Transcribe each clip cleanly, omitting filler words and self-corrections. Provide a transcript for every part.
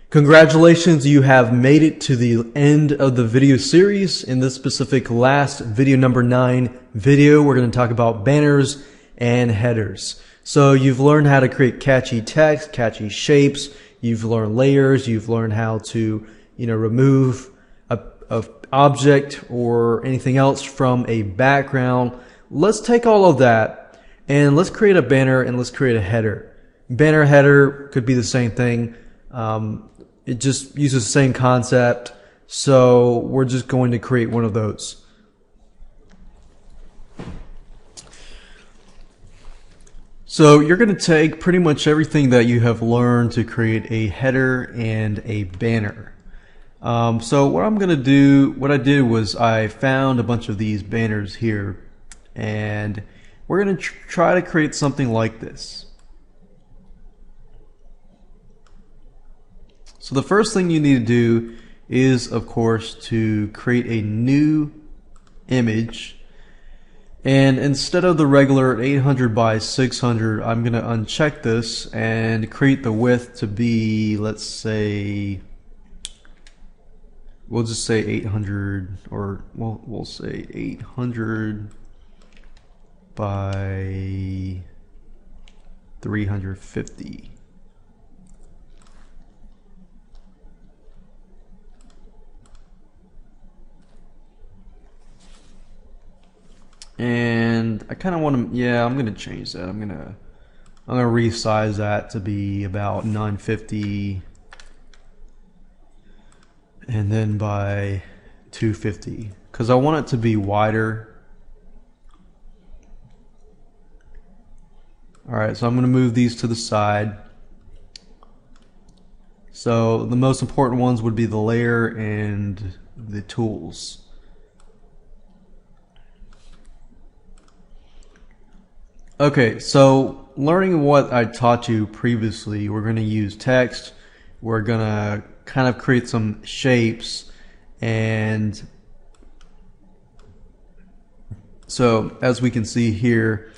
Congratulations, you have made it to the end of the video series. In this specific last video, number 9 video, we're going to talk about banners and headers. So you've learned how to create catchy text, catchy shapes, you've learned layers, you've learned how to, remove a object or anything else from a background. Let's take all of that and let's create a banner and let's create a header. Banner, header could be the same thing. It just uses the same concept, so we're just going to create one of those. So you're going to take pretty much everything that you have learned to create a header and a banner. So what I'm going to do, what I did was I found a bunch of these banners here, and we're going to try to create something like this. So the first thing you need to do is, of course, to create a new image. And instead of the regular 800 by 600, I'm going to uncheck this and create the width to be, let's say, we'll just say 800, or we'll say 800 by 350. And I kind of want to, I'm going to change that. I'm going to resize that to be about 950 and then by 250 because I want it to be wider. Alright, so I'm going to move these to the side. So the most important ones would be the layer and the tools. Okay, so learning what I taught you previously, we're going to use text, we're going to kind of create some shapes, and so as we can see here,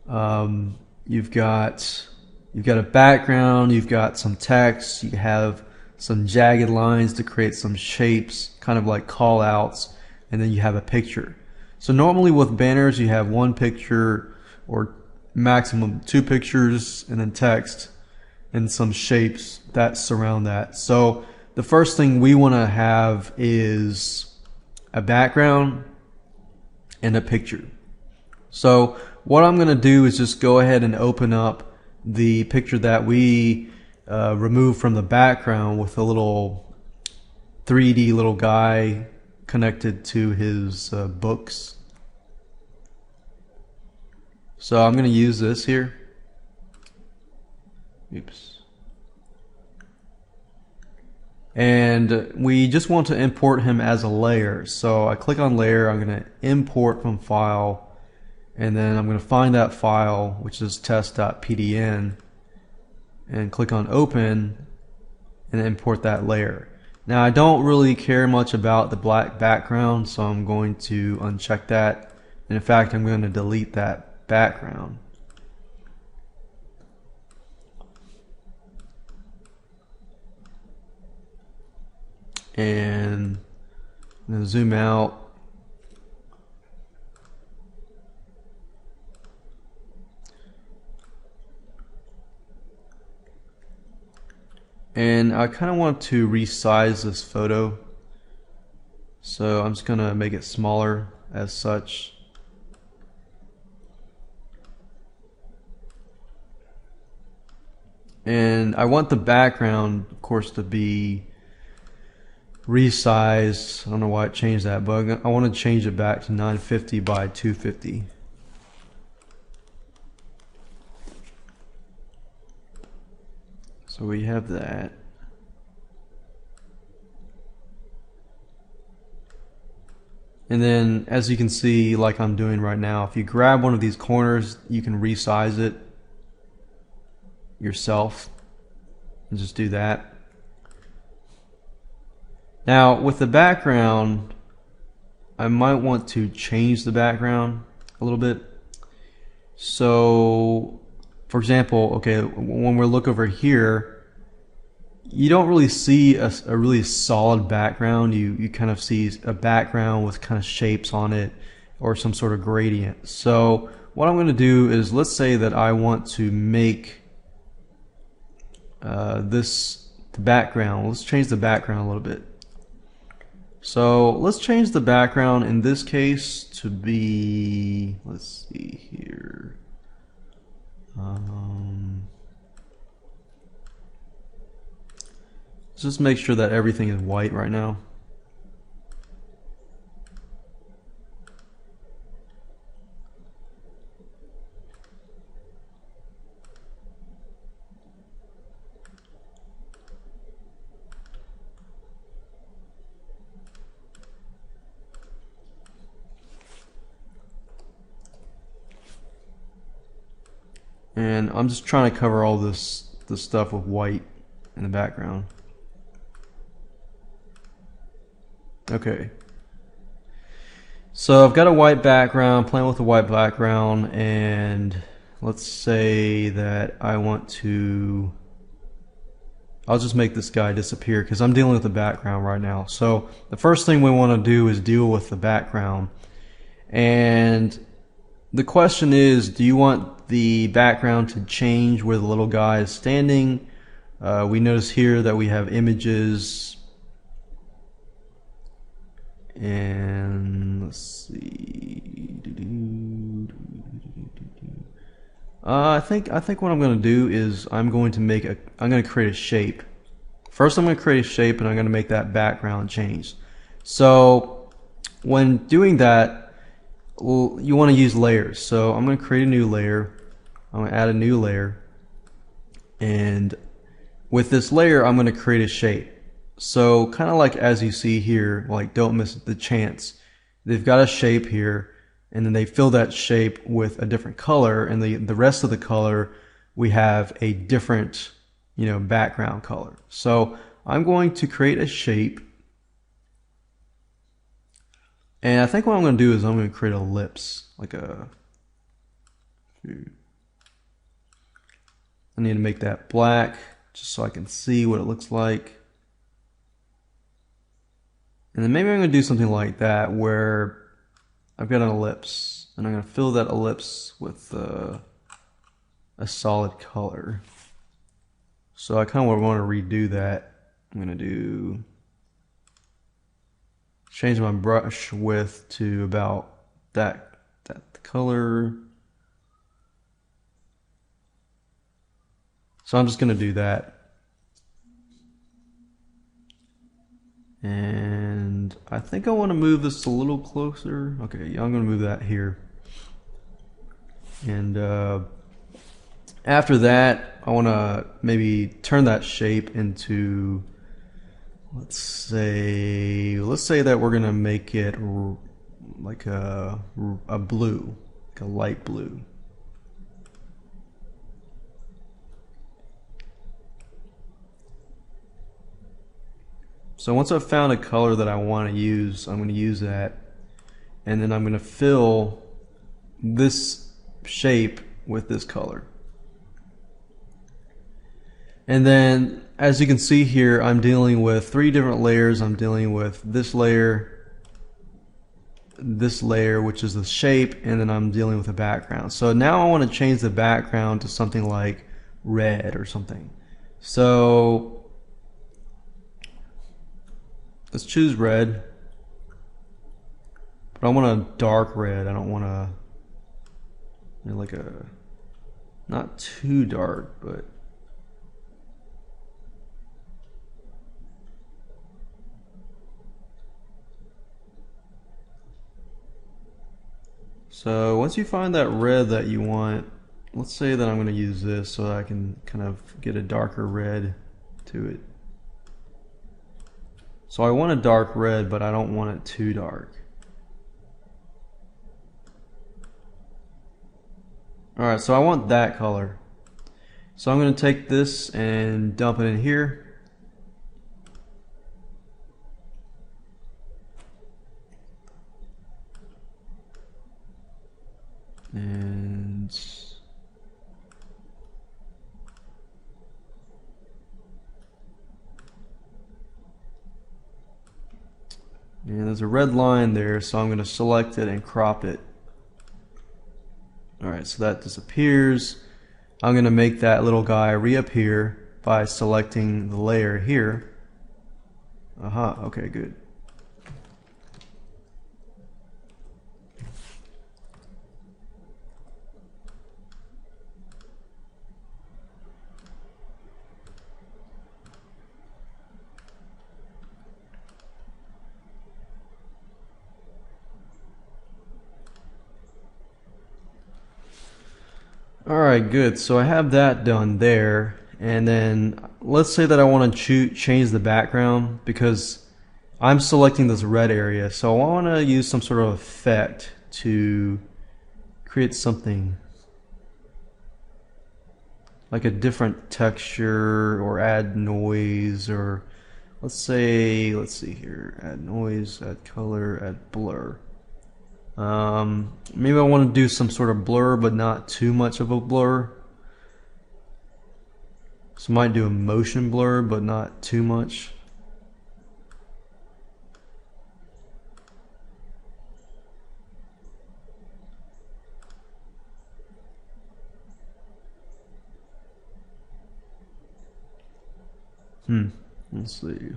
you've got a background, you've got some text, you have some jagged lines to create some shapes, kind of like call outs, and then you have a picture. So normally with banners you have one picture or maximum 2 pictures and then text and some shapes that surround that. So the first thing we want to have is a background and a picture. So what I'm going to do is just go ahead and open up the picture that we removed from the background with a little 3D little guy connected to his books. So I'm going to use this here. Oops. And we just want to import him as a layer. So I click on layer, I'm going to import from file, and then I'm going to find that file, which is test.pdn, and click on open and import that layer. Now I don't really care much about the black background, so I'm going to uncheck that. And in fact, I'm going to delete that background. And I'm going to zoom out. And I kind of want to resize this photo. So I'm just going to make it smaller as such. And I want the background, of course, to be resized. I don't know why it changed that, but I want to change it back to 950 by 250. So we have that. And then, as you can see, like I'm doing right now, if you grab one of these corners, you can resize it yourself and just do that. Now with the background, I might want to change the background a little bit. So for example, okay, when we look over here, you don't really see a really solid background. You kind of see a background with kind of shapes on it or some sort of gradient. So what I'm going to do is, let's say that I want to make this the background. Let's change the background a little bit. So let's change the background in this case to be, let's see here. Let's just make sure that everything is white right now. And I'm just trying to cover all this stuff with white in the background. Okay. So I've got a white background, playing with a white background, and let's say that I want to, I'll just make this guy disappear because I'm dealing with the background right now. So the first thing we want to do is deal with the background. And the question is, do you want the background to change where the little guy is standing? We notice here that we have images, and let's see. I think what I'm going to do is I'm going to create a shape. First, I'm going to create a shape, and I'm going to make that background change. So when doing that, you want to use layers. So I'm going to create a new layer. I'm going to add a new layer, and with this layer I'm going to create a shape. So kind of like as you see here, like don't miss the chance. They've got a shape here, and then they fill that shape with a different color, and the rest of the color we have a different, background color. So I'm going to create a shape, and I think what I'm going to do is I'm going to create an ellipse, like a, I need to make that black just so I can see what it looks like. And then maybe I'm going to do something like that where I've got an ellipse, and I'm going to fill that ellipse with a solid color. So I kind of want to redo that. I'm going to change my brush width to about that color. So I'm just going to do that. And I think I want to move this a little closer. Okay, yeah, I'm going to move that here. And after that, I want to maybe turn that shape into, let's say that we're going to make it like a blue, like a light blue. So once I've found a color that I want to use, I'm going to use that, and then I'm going to fill this shape with this color. And then as you can see here, I'm dealing with 3 different layers. I'm dealing with this layer, which is the shape, and then I'm dealing with the background. So now I want to change the background to something like red or something. So let's choose red, but I want a dark red. I don't want like a, not too dark, but so once you find that red that you want, let's say that I'm going to use this so I can kind of get a darker red to it. So I want a dark red, but I don't want it too dark. Alright, so I want that color. So I'm going to take this and dump it in here. And And there's a red line there, so I'm going to select it and crop it. Alright, so that disappears. I'm going to make that little guy reappear by selecting the layer here. Aha, okay, good. Alright, good. So I have that done there. And then let's say that I want to change the background because I'm selecting this red area. So I want to use some sort of effect to create something like a different texture or add noise, or let's see here, add noise, add color, add blur. Maybe I want to do some sort of blur, but not too much of a blur. So I might do a motion blur, but not too much. Let's see.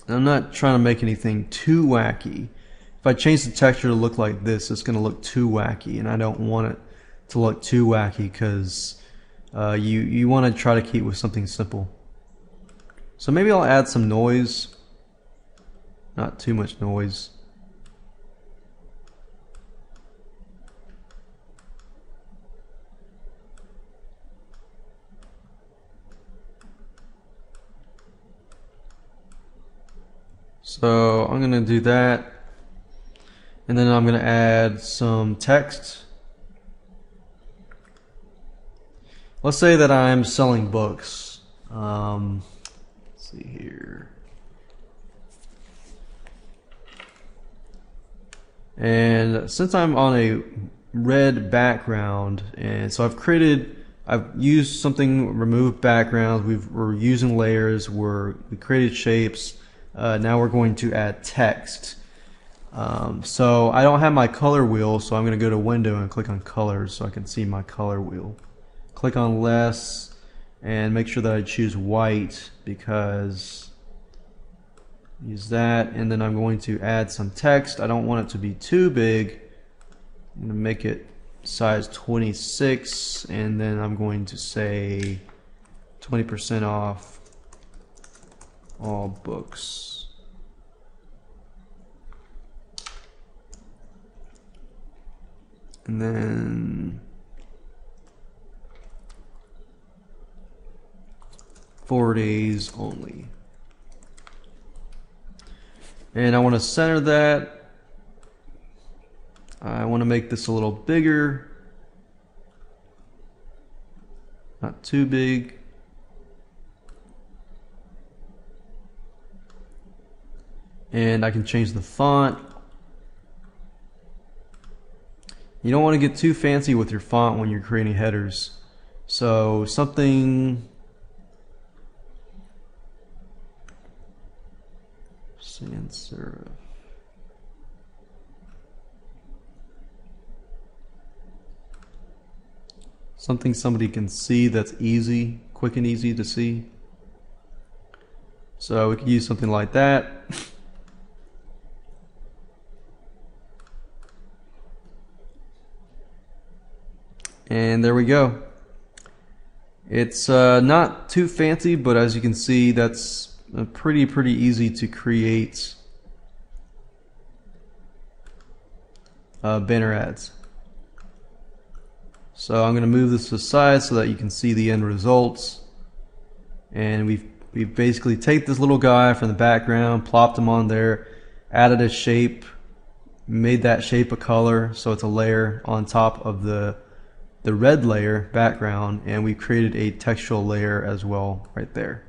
I'm not trying to make anything too wacky. If I change the texture to look like this, it's going to look too wacky, and I don't want it to look too wacky because you want to try to keep with something simple. So maybe I'll add some noise, not too much noise. So I'm going to do that, and then I'm going to add some text. Let's say that I'm selling books. Let's see here. And since I'm on a red background, and so I've used something, removed backgrounds, we're using layers, we created shapes. Now we're going to add text. So I don't have my color wheel, so I'm going to go to Window and click on Colors so I can see my color wheel. Click on Less and make sure that I choose white because use that, and then I'm going to add some text. I don't want it to be too big. I'm going to make it size 26, and then I'm going to say 20% off all books. And then 4 days only. And I want to center that. I want to make this a little bigger, not too big. And I can change the font. You don't want to get too fancy with your font when you're creating headers. So something sans serif. Something somebody can see that's easy, quick and easy to see. So we could use something like that. And there we go. It's not too fancy, but as you can see, that's pretty easy to create banner ads. So I'm going to move this to the side so that you can see the end results. And we've basically taken this little guy from the background, plopped him on there, added a shape, made that shape a color, so it's a layer on top of the red layer background, and we created a textual layer as well right there.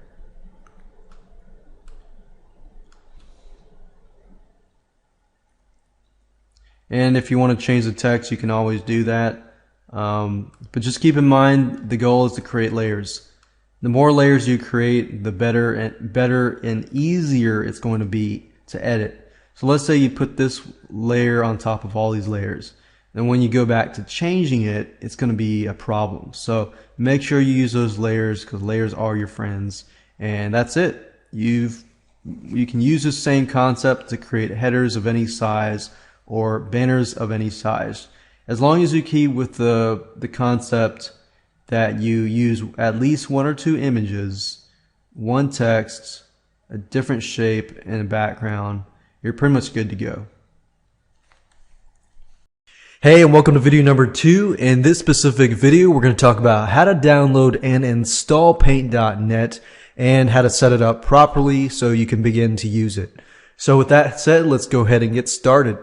And if you want to change the text, you can always do that. But just keep in mind the goal is to create layers. The more layers you create, the better and easier it's going to be to edit. So let's say you put this layer on top of all these layers. Then when you go back to changing it, it's going to be a problem. So make sure you use those layers, because layers are your friends. And that's it. You can use the same concept to create headers of any size or banners of any size. As long as you keep with the concept that you use at least one or two images, one text, a different shape, and a background, you're pretty much good to go. Hey, and welcome to video number 2. In this specific video, we're going to talk about how to download and install Paint.net and how to set it up properly so you can begin to use it. So with that said, let's go ahead and get started.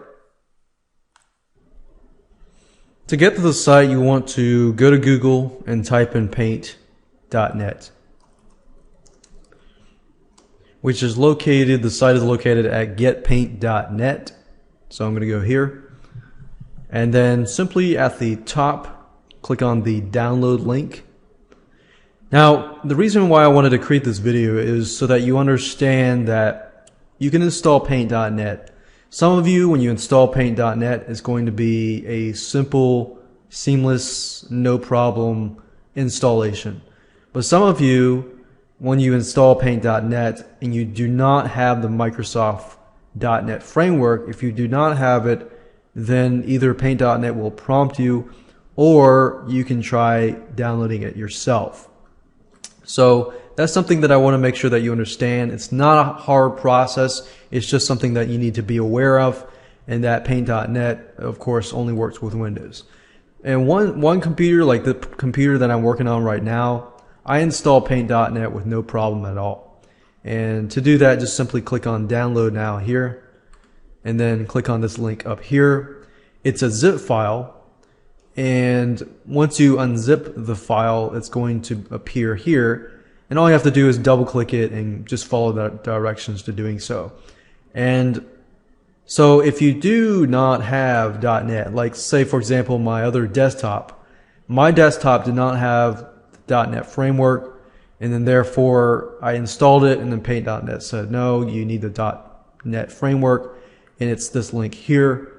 To get to the site, you want to go to Google and type in Paint.net, which is located, the site is located at getpaint.net. So I'm going to go here. And then simply at the top, click on the download link. Now, the reason why I wanted to create this video is so that you understand that you can install Paint.net. Some of you, when you install Paint.net, it's going to be a simple, seamless, no problem installation. But some of you, when you install Paint.net and you do not have the Microsoft .NET framework, if you do not have it, then either Paint.net will prompt you or you can try downloading it yourself. So that's something that I want to make sure that you understand. It's not a hard process. It's just something that you need to be aware of, and that Paint.net, of course, only works with Windows. And one computer, like the computer that I'm working on right now, I install Paint.net with no problem at all. And to do that, just simply click on Download Now here, and then click on this link up here. It's a zip file, and once you unzip the file, it's going to appear here, and all you have to do is double click it and just follow the directions to doing so. And so if you do not have .NET, like say for example my desktop did not have the .NET framework, and then therefore I installed it, and then Paint.net said no, you need the .NET framework, and it's this link here.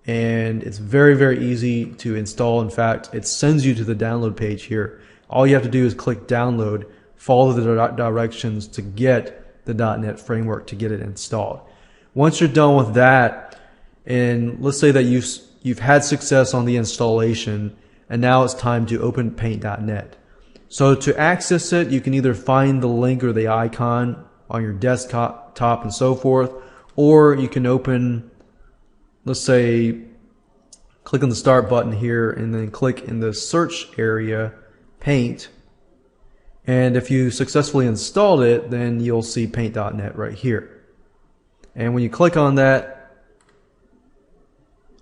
And it's very, very easy to install. In fact, it sends you to the download page here. All you have to do is click download, follow the directions to get the .NET framework to get it installed. Once you're done with that, and let's say that you've had success on the installation, and now it's time to open Paint.net. So to access it, you can either find the link or the icon on your desktop and so forth, or you can open, let's say, click on the start button here and then click in the search area, Paint. And if you successfully installed it, then you'll see Paint.net right here. And when you click on that,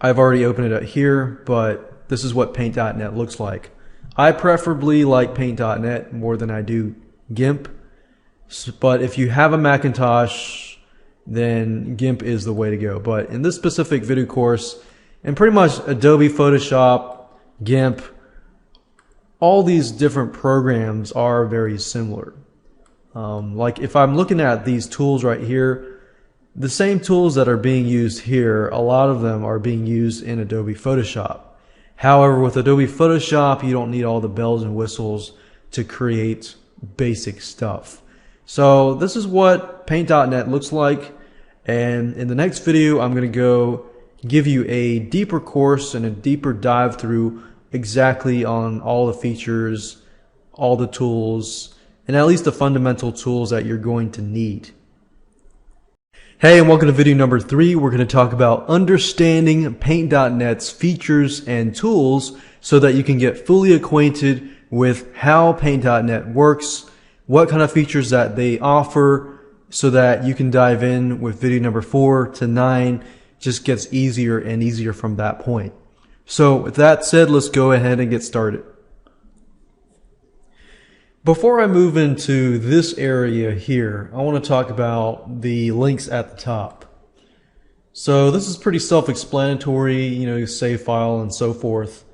I've already opened it up here, but this is what Paint.net looks like. I preferably like Paint.net more than I do GIMP. But if you have a Macintosh, then GIMP is the way to go. But in this specific video course, and pretty much Adobe Photoshop, GIMP, all these different programs are very similar. Like if I'm looking at these tools right here, the same tools that are being used here, a lot of them are being used in Adobe Photoshop. However, with Adobe Photoshop, you don't need all the bells and whistles to create basic stuff. So this is what Paint.net looks like, and in the next video I'm going to go give you a deeper course and a deeper dive through exactly on all the features, all the tools, and at least the fundamental tools that you're going to need. Hey, and welcome to video number 3. We're going to talk about understanding Paint.net's features and tools so that you can get fully acquainted with how Paint.net works, what kind of features that they offer, so that you can dive in with video number 4 to 9. Just gets easier and easier from that point. So with that said, let's go ahead and get started. Before I move into this area here, I want to talk about the links at the top. So this is pretty self-explanatory, you know, save file and so forth.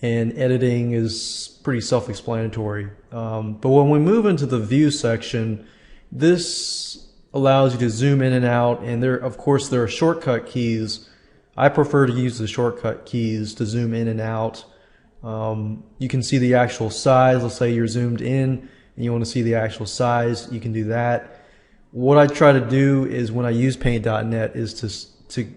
and editing is pretty self-explanatory. But when we move into the view section, this allows you to zoom in and out, and of course there are shortcut keys. I prefer to use the shortcut keys to zoom in and out. You can see the actual size. Let's say you're zoomed in and you want to see the actual size, you can do that. What I try to do is when I use paint.net is to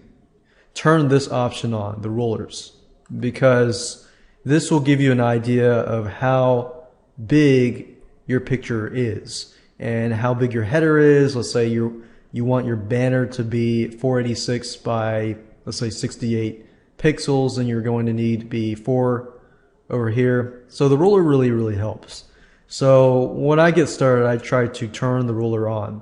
turn this option on, the rulers, because this will give you an idea of how big your picture is and how big your header is. Let's say you want your banner to be 486 by, let's say, 68 pixels, and you're going to need to be 4 over here. So the ruler really helps. So when I get started, I try to turn the ruler on.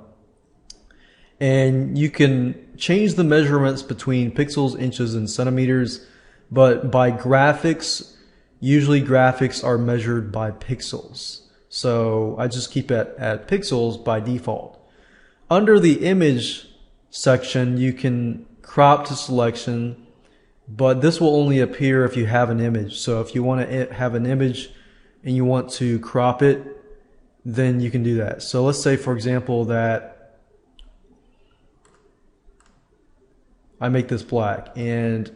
And you can change the measurements between pixels, inches, and centimeters, but by graphics, usually graphics are measured by pixels. So I just keep it at pixels by default. Under the image section, you can crop to selection, but this will only appear if you have an image. So if you want to have an image and you want to crop it, then you can do that. So let's say, for example, that I make this black and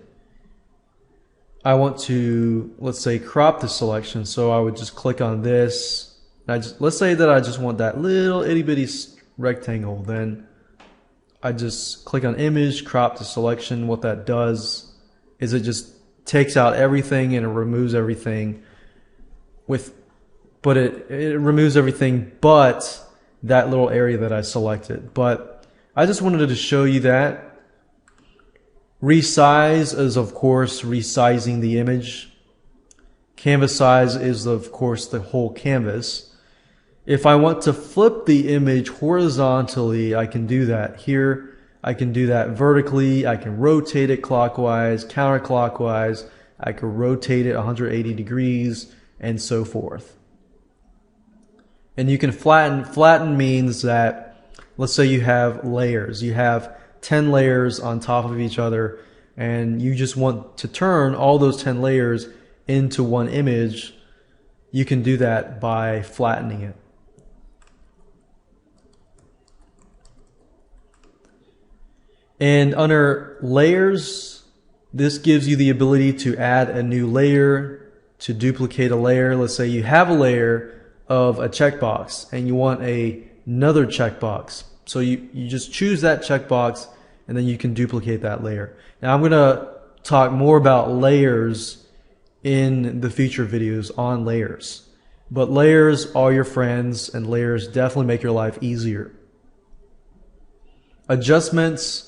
I want to, let's say, crop the selection. So I would just click on this. Let's say that I just want that little itty bitty rectangle. Then I just click on image, crop the selection. What that does is it just takes out everything and it removes everything but it removes everything but that little area that I selected. But I just wanted to show you that. Resize is, of course, resizing the image. Canvas size is, of course, the whole canvas. If I want to flip the image horizontally, I can do that here. I can do that vertically. I can rotate it clockwise, counterclockwise. I can rotate it 180 degrees, and so forth. And you can flatten. Flatten means that, let's say you have layers. You have 10 layers on top of each other, and you just want to turn all those 10 layers into one image. You can do that by flattening it. And under layers, this gives you the ability to add a new layer, to duplicate a layer. Let's say you have a layer of a checkbox and you want another checkbox. So you just choose that checkbox and then you can duplicate that layer. Now I'm going to talk more about layers in the future videos on layers. But layers are your friends, and layers definitely make your life easier. Adjustments.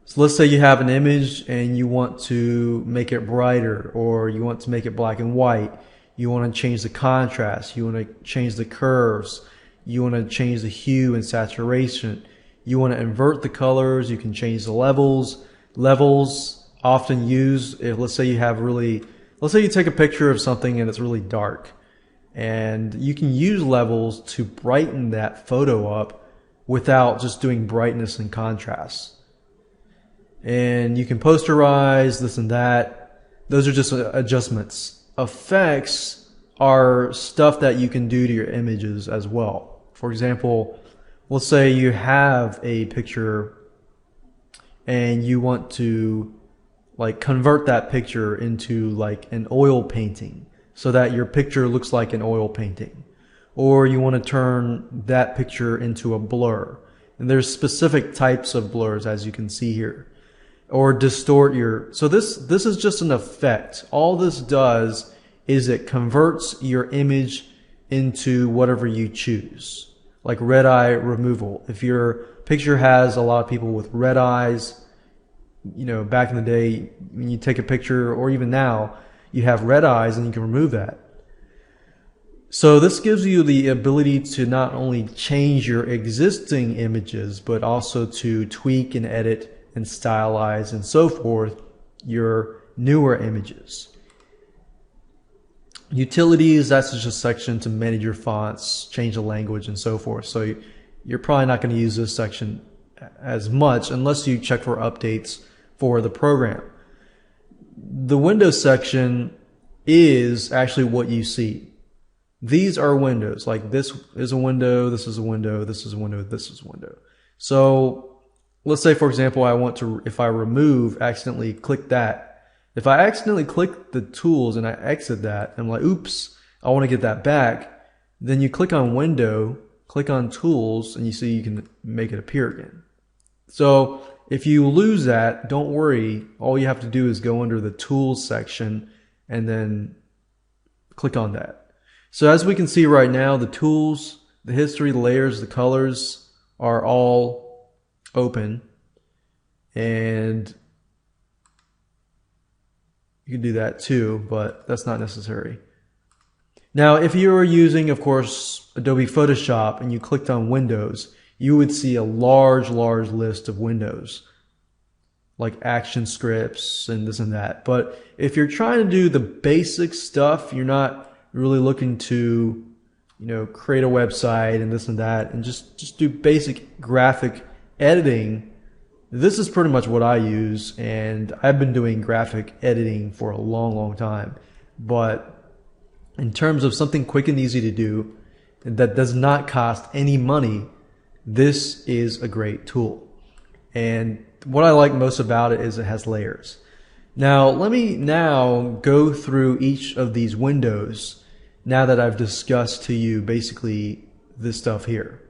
So let's say you have an image and you want to make it brighter, or you want to make it black and white. You want to change the contrast. You want to change the curves. You want to change the hue and saturation. You want to invert the colors. You can change the levels. Levels often used if, let's say you take a picture of something and it's really dark, and you can use levels to brighten that photo up without just doing brightness and contrast. And you can posterize this and that. Those are just adjustments. Effects are stuff that you can do to your images as well. For example, let's say you have a picture and you want to convert that picture into an oil painting so that your picture looks like an oil painting. Or you want to turn that picture into a blur. And there's specific types of blurs, as you can see here. Or distort so this is just an effect. All this does is it converts your image into whatever you choose, like red eye removal. If your picture has a lot of people with red eyes, back in the day when you take a picture, or even now, you have red eyes and you can remove that. So this gives you the ability to not only change your existing images, but also to tweak and edit and stylize and so forth your newer images. Utilities, that's just a section to manage your fonts, change the language, and so forth. So you're probably not going to use this section as much unless you check for updates for the program. The Windows section is actually what you see. These are windows. Like this is a window, this is a window, this is a window, this is a window. So let's say, for example, I want to, if I remove, accidentally click that. If I accidentally click the tools and I exit that, I'm like, oops, I want to get that back. Then you click on window, click on tools, and you see you can make it appear again. So if you lose that, don't worry. All you have to do is go under the tools section and then click on that. So as we can see right now, the tools, the history, the layers, the colors are all open. And you can do that too, but that's not necessary. Now, if you were using, of course, Adobe Photoshop and you clicked on Windows, you would see a large list of windows, like action scripts and this and that. But if you're trying to do the basic stuff, you're not really looking to, create a website and this and that, and just do basic graphic editing, this is pretty much what I use, and I've been doing graphic editing for a long time. But in terms of something quick and easy to do that does not cost any money, this is a great tool. And what I like most about it is it has layers. Now, let me go through each of these windows now that I've discussed to you basically this stuff here.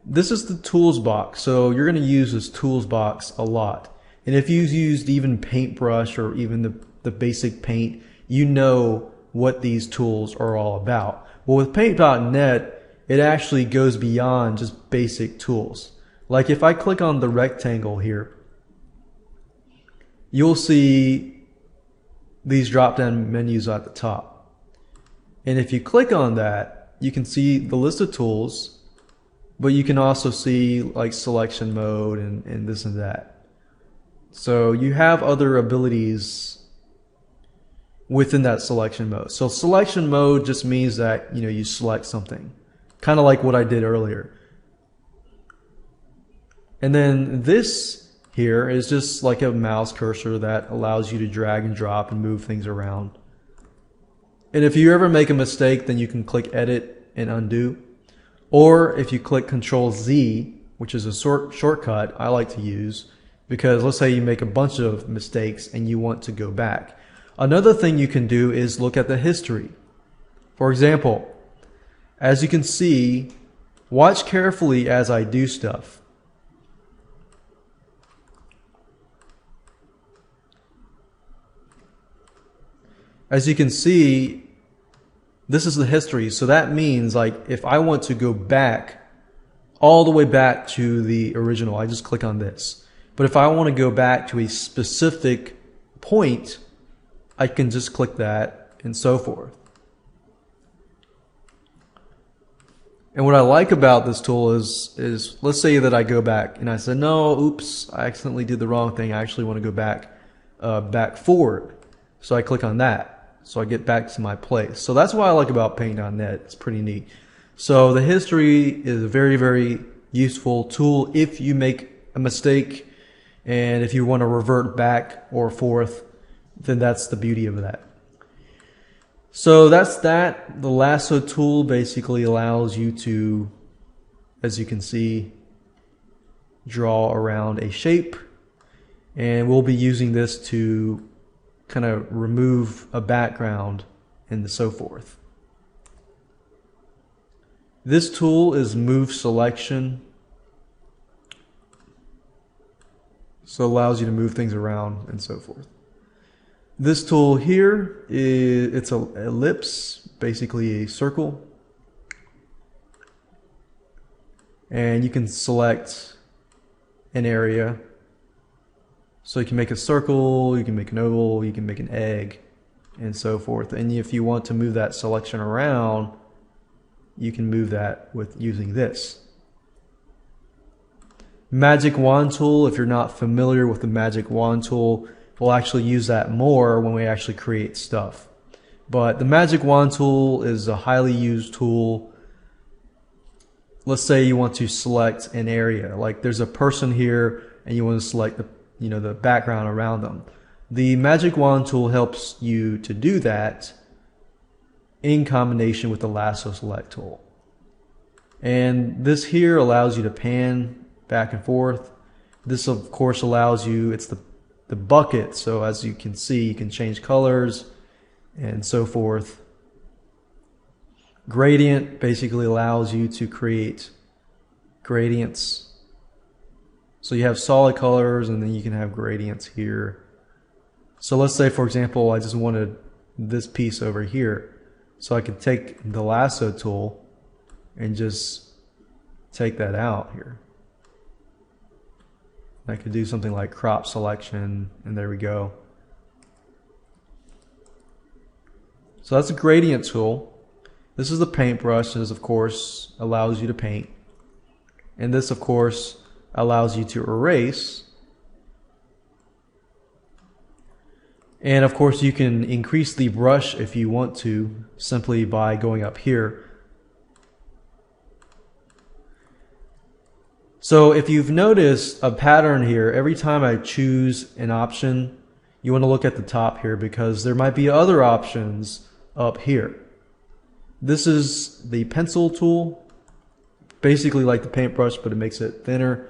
This is the tools box, so you're going to use this tools box a lot. And if you've used even Paintbrush or even the basic paint, you know what these tools are all about. Well, with Paint.net, it actually goes beyond just basic tools. Like if I click on the rectangle here, you'll see these drop-down menus at the top. And if you click on that, you can see the list of tools, but you can also see like selection mode and this and that. So you have other abilities within that selection mode. So selection mode just means that you select something, kind of like what I did earlier. And then this here is just like a mouse cursor that allows you to drag and drop and move things around. And if you ever make a mistake, then you can click edit and undo. Or if you click Control Z, which is a shortcut I like to use, because let's say you make a bunch of mistakes and you want to go back. Another thing you can do is look at the history. For example, as you can see, watch carefully as I do stuff. As you can see, this is the history. So that means like if I want to go back all the way back to the original, I just click on this. But if I want to go back to a specific point, I can just click that and so forth. And what I like about this tool is let's say that I go back and I said, no, oops, I accidentally did the wrong thing. I actually want to go back forward. So I click on that. So I get back to my place. So that's what I like about Paint.net. It's pretty neat. So the history is a very useful tool if you make a mistake and if you want to revert back or forth, then that's the beauty of that. So that's that. The lasso tool basically allows you to, as you can see, draw around a shape, and we'll be using this to kind of remove a background and so forth. This tool is move selection, so it allows you to move things around and so forth. This tool here it's an ellipse, basically a circle, and you can select an area. So you can make a circle, you can make an oval, you can make an egg, and so forth. And if you want to move that selection around, you can move that with using this. Magic Wand tool, if you're not familiar with the Magic Wand tool, we'll actually use that more when we actually create stuff. But the Magic Wand tool is a highly used tool. Let's say you want to select an area, like there's a person here and you want to select the background around them. The magic wand tool helps you to do that in combination with the lasso select tool. And this here allows you to pan back and forth. This of course allows you, it's the bucket, so as you can see, you can change colors and so forth. Gradient basically allows you to create gradients. So you have solid colors and then you can have gradients here. So let's say, for example, I just wanted this piece over here. So I could take the lasso tool and just take that out here. I could do something like crop selection, and there we go. So that's a gradient tool. This is the paintbrush. This of course allows you to paint. And this of course allows you to erase. And of course you can increase the brush if you want to, simply by going up here. So if you've noticed a pattern here, every time I choose an option, you want to look at the top here because there might be other options up here. This is the pencil tool, basically like the paintbrush, but it makes it thinner.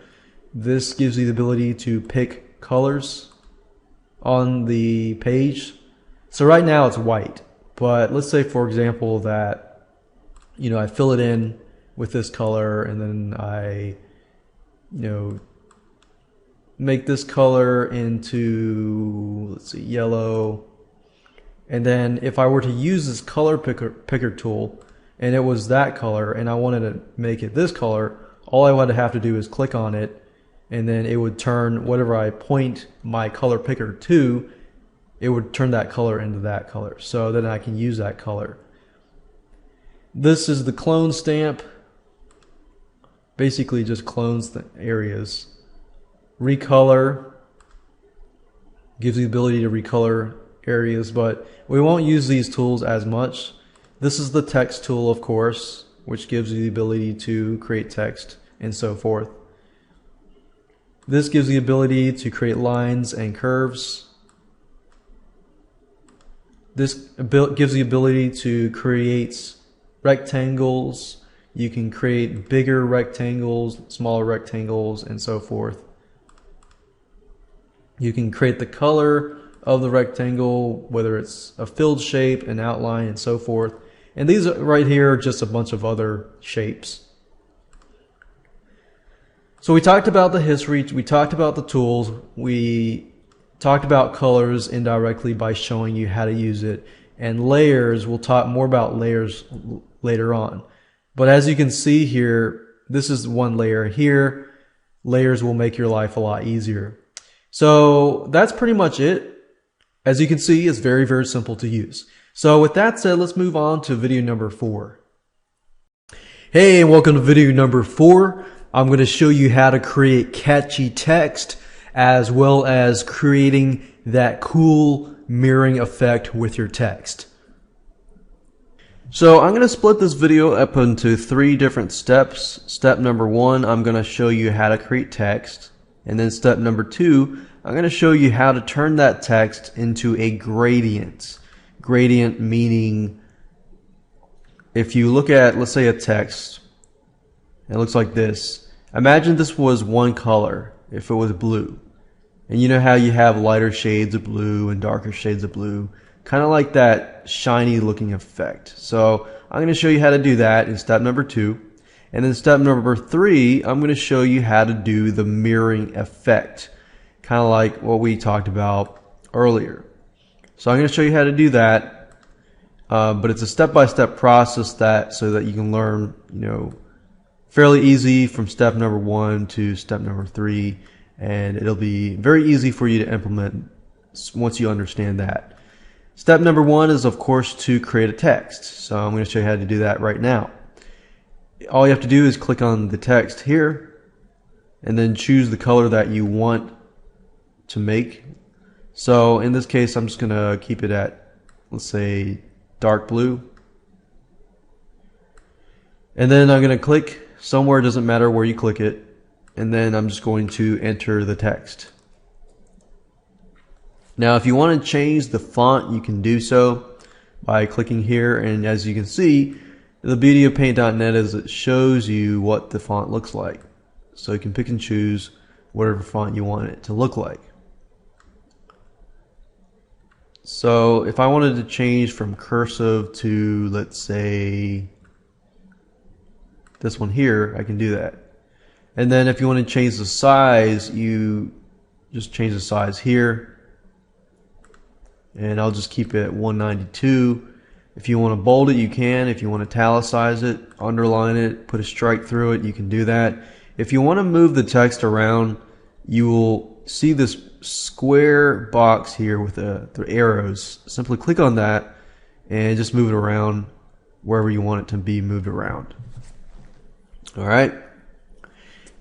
This gives you the ability to pick colors on the page. So right now it's white, but let's say for example that, you know, I fill it in with this color and then I, you know, make this color into, let's see, yellow. And then if I were to use this color picker tool and it was that color and I wanted to make it this color, all I would have to do is click on it and then it would turn whatever I point my color picker to, it would turn that color into that color. So then I can use that color. This is the clone stamp. Basically just clones the areas. Recolor gives you the ability to recolor areas, but we won't use these tools as much. This is the text tool, of course, which gives you the ability to create text and so forth. This gives the ability to create lines and curves. This gives the ability to create rectangles. You can create bigger rectangles, smaller rectangles, and so forth. You can create the color of the rectangle, whether it's a filled shape, an outline, and so forth. And these are right here are just a bunch of other shapes. So we talked about the history, we talked about the tools, we talked about colors indirectly by showing you how to use it, and layers, we'll talk more about layers later on. But as you can see here, this is one layer here. Layers will make your life a lot easier. So that's pretty much it. As you can see, it's very, very simple to use. So with that said, let's move on to video number 4. Hey, and welcome to video number 4. I'm going to show you how to create catchy text as well as creating that cool mirroring effect with your text. So I'm going to split this video up into 3 different steps. Step number 1, I'm going to show you how to create text. And then step number 2, I'm going to show you how to turn that text into a gradient. Gradient meaning if you look at, let's say, a text, it looks like this. Imagine this was one color, if it was blue. And you know how you have lighter shades of blue and darker shades of blue, kind of like that shiny looking effect. So I'm going to show you how to do that in step number 2. And then step number 3, I'm going to show you how to do the mirroring effect, kind of like what we talked about earlier. So I'm going to show you how to do that, but it's a step-by-step process so that you can learn, fairly easy from step number 1 to step number 3, and it'll be very easy for you to implement once you understand that. Step number 1 is, of course, to create a text. So I'm going to show you how to do that right now. All you have to do is click on the text here and then choose the color that you want to make. So in this case, I'm just going to keep it at, let's say, dark blue. And then I'm going to click somewhere, it doesn't matter where you click it, and then I'm just going to enter the text. Now, if you want to change the font, you can do so by clicking here. And as you can see, the beauty of Paint.net is it shows you what the font looks like. So you can pick and choose whatever font you want it to look like. So if I wanted to change from cursive to, let's say, this one here, I can do that. And then if you want to change the size, you just change the size here. And I'll just keep it at 192. If you want to bold it, you can. If you want to italicize it, underline it, put a strike through it, you can do that. If you want to move the text around, you will see this square box here with the arrows. Simply click on that and just move it around wherever you want it to be moved around. All right.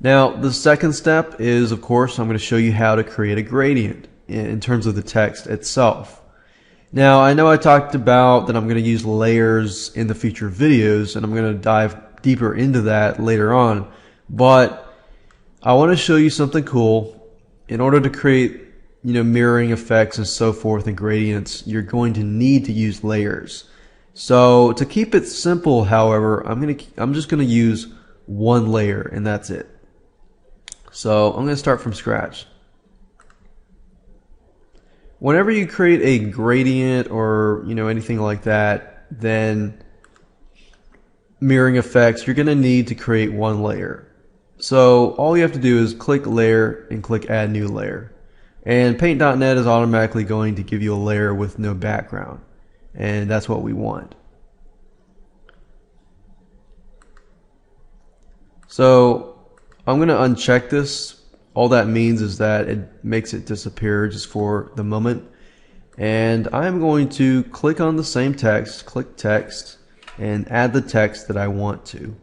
Now, the second step is, of course, I'm going to show you how to create a gradient in terms of the text itself. Now, I know I talked about that I'm going to use layers in the future videos, and I'm going to dive deeper into that later on. But I want to show you something cool. In order to create, mirroring effects and so forth and gradients, you're going to need to use layers. So to keep it simple, however, I'm just going to use one layer, and that's it. So I'm going to start from scratch. Whenever you create a gradient or anything like that, then mirroring effects, you're going to need to create one layer. So all you have to do is click layer and click add new layer. And Paint.net is automatically going to give you a layer with no background. And that's what we want. So I'm going to uncheck this. All that means is that it makes it disappear just for the moment. And I'm going to click on the same text, click text, and add the text that I want to.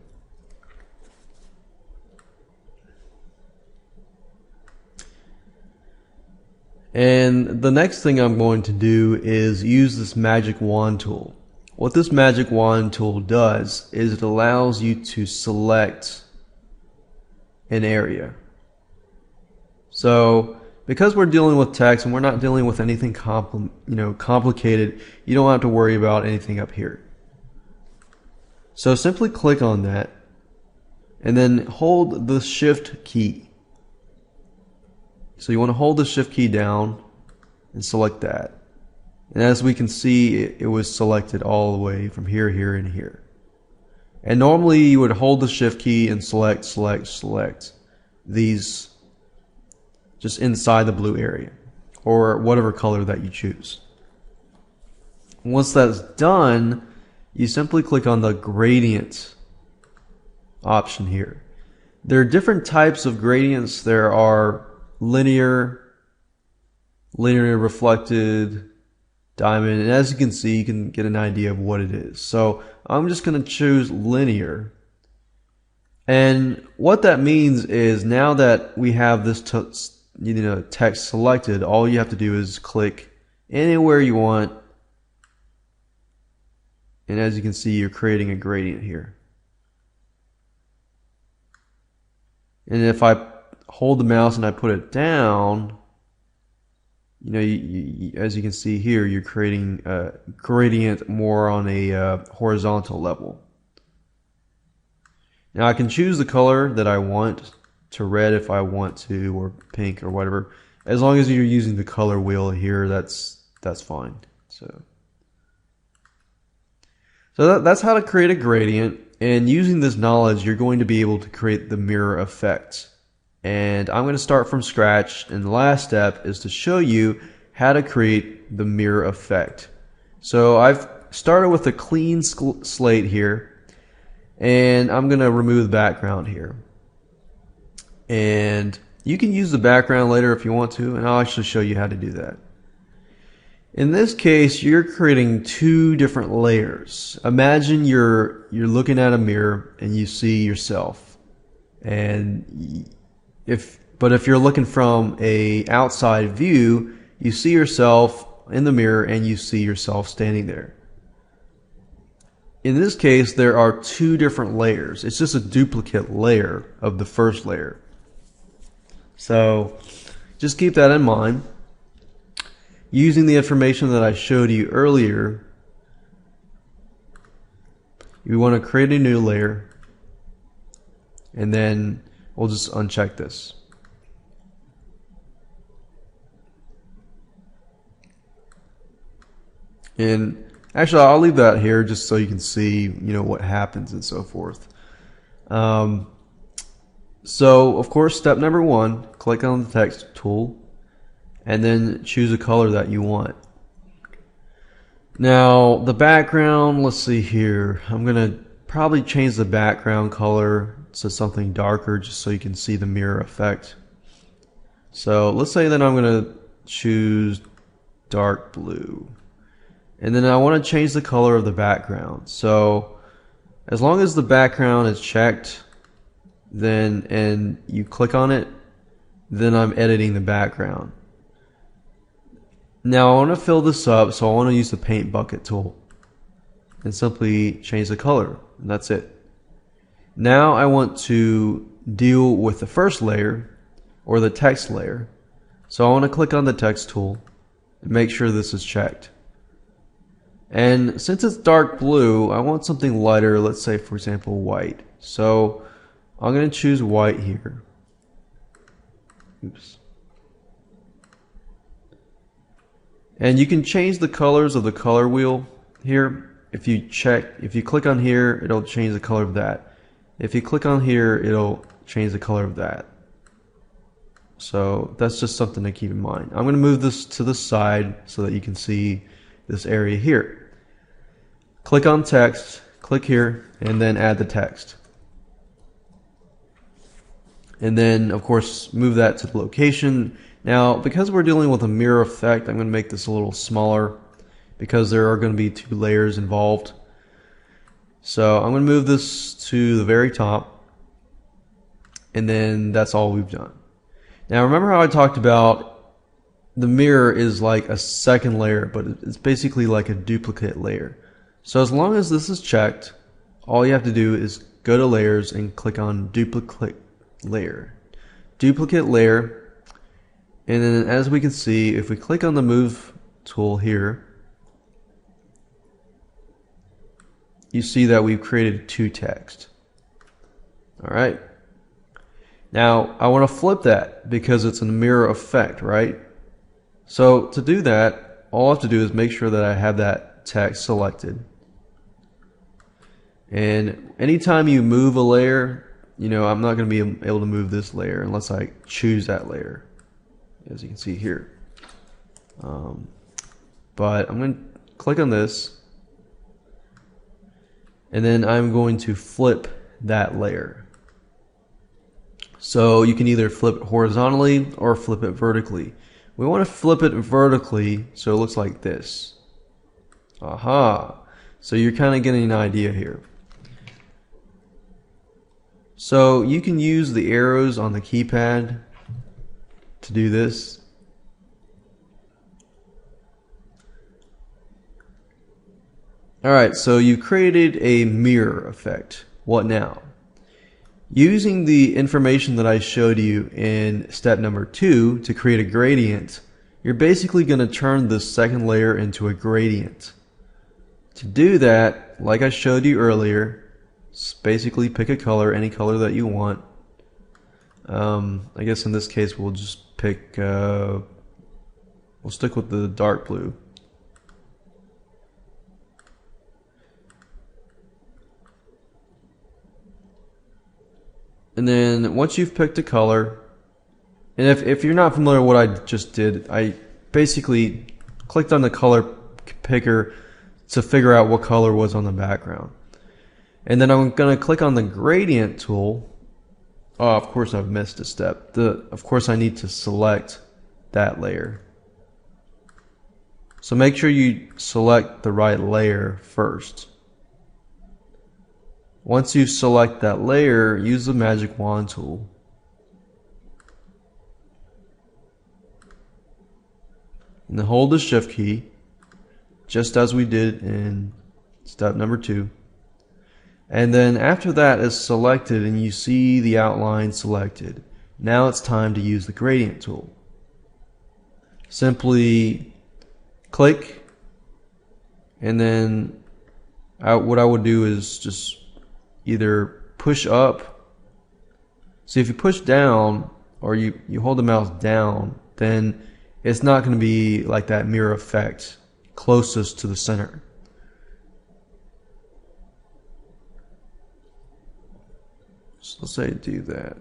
And the next thing I'm going to do is use this magic wand tool. What this magic wand tool does is it allows you to select an area. So because we're dealing with text and we're not dealing with anything complicated, you don't have to worry about anything up here. So simply click on that and then hold the shift key. So you want to hold the shift key down and select that. And as we can see, it was selected all the way from here, here, and here. And normally you would hold the shift key and select these just inside the blue area or whatever color that you choose. Once that's done, you simply click on the gradient option here. There are different types of gradients. There are linear reflected, diamond, and as you can see, you can get an idea of what it is. So I'm just going to choose linear. And what that means is now that we have this text selected, all you have to do is click anywhere you want. And as you can see, you're creating a gradient here. And if I hold the mouse and I put it down, as you can see here, you're creating a gradient more on a horizontal level. Now I can choose the color that I want to red if I want to, or pink or whatever. As long as you're using the color wheel here, that's fine. So that's how to create a gradient. And using this knowledge, you're going to be able to create the mirror effect. And I'm going to start from scratch, and the last step is to show you how to create the mirror effect. So I've started with a clean slate here, and I'm going to remove the background here. And you can use the background later if you want to, and I'll actually show you how to do that. In this case, you're creating two different layers. Imagine you're looking at a mirror and you see yourself. And if you're looking from a outside view, you see yourself in the mirror and you see yourself standing there. In this case, there are two different layers. It's just a duplicate layer of the first layer. So just keep that in mind. using the information that I showed you earlier, you want to create a new layer, and then we'll just uncheck this. And actually, I'll leave that here just so you can see, what happens and so forth. So, of course, step number 1, click on the text tool, and then choose a color that you want. Now, the background, let's see here. I'm going to probably change the background color to something darker just so you can see the mirror effect. So, let's say that I'm going to choose dark blue. And then I want to change the color of the background. So, as long as the background is checked, and you click on it, then I'm editing the background. Now I want to fill this up, so I want to use the paint bucket tool and simply change the color, and that's it. Now I want to deal with the first layer, or the text layer. So I want to click on the text tool and make sure this is checked. And since it's dark blue, I want something lighter, let's say for example white. So I'm going to choose white here. Oops. And you can change the colors of the color wheel here. If you click on here, it'll change the color of that. If you click on here, it'll change the color of that. So that's just something to keep in mind. I'm going to move this to the side so that you can see this area here. Click on text, click here, and then add the text. And then, of course, move that to the location. Now, because we're dealing with a mirror effect, I'm going to make this a little smaller because there are going to be 2 layers involved. So I'm going to move this to the very top, and then that's all we've done. Now, remember how I talked about the mirror is like a second layer, but it's basically like a duplicate layer. So as long as this is checked, all you have to do is go to layers and click on duplicate layer, and then as we can see, if we click on the move tool here, you see that we've created 2 text. Alright, now I want to flip that because it's a mirror effect, right? So to do that, all I have to do is make sure that I have that text selected, and anytime you move a layer, I'm not going to be able to move this layer unless I choose that layer, as you can see here. But I'm going to click on this, and then I'm going to flip that layer. So you can either flip it horizontally or flip it vertically. We want to flip it vertically so it looks like this. Aha! So you're kind of getting an idea here. So you can use the arrows on the keypad to do this. Alright, so you created a mirror effect. What now? Using the information that I showed you in step number 2 to create a gradient, you're basically going to turn this second layer into a gradient. To do that, like I showed you earlier, basically pick a color, any color that you want. I guess in this case we'll just pick, we'll stick with the dark blue. And then once you've picked a color, and if you're not familiar with what I just did, I basically clicked on the color picker to figure out what color was on the background. And then I'm going to click on the gradient tool. Oh, of course I've missed a step. Of course I need to select that layer. So make sure you select the right layer first. Once you select that layer, use the magic wand tool. And then hold the shift key, just as we did in step number 2. And then after that is selected and you see the outline selected, now it's time to use the gradient tool. Simply click, and then what I would do is just either push up. See, if you push down or you hold the mouse down, then it's not going to be like that mirror effect closest to the center. So let's say do that.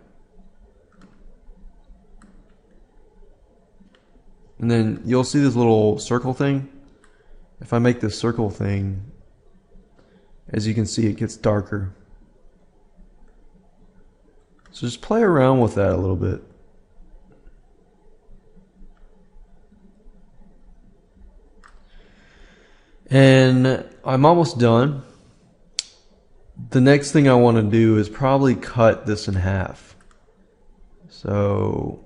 And then you'll see this little circle thing. If I make this circle thing, as you can see, it gets darker. So just play around with that a little bit. And I'm almost done. The next thing I want to do is probably cut this in half. So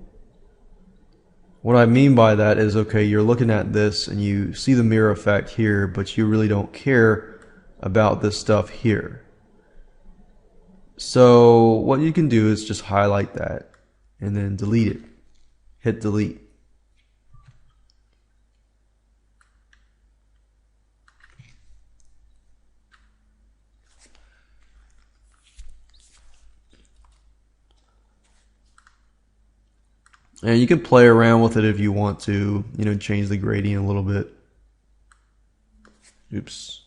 what I mean by that is, okay, you're looking at this and you see the mirror effect here, but you really don't care about this stuff here. So what you can do is just highlight that and then delete it. Hit delete. And you can play around with it if you want to, change the gradient a little bit. Oops.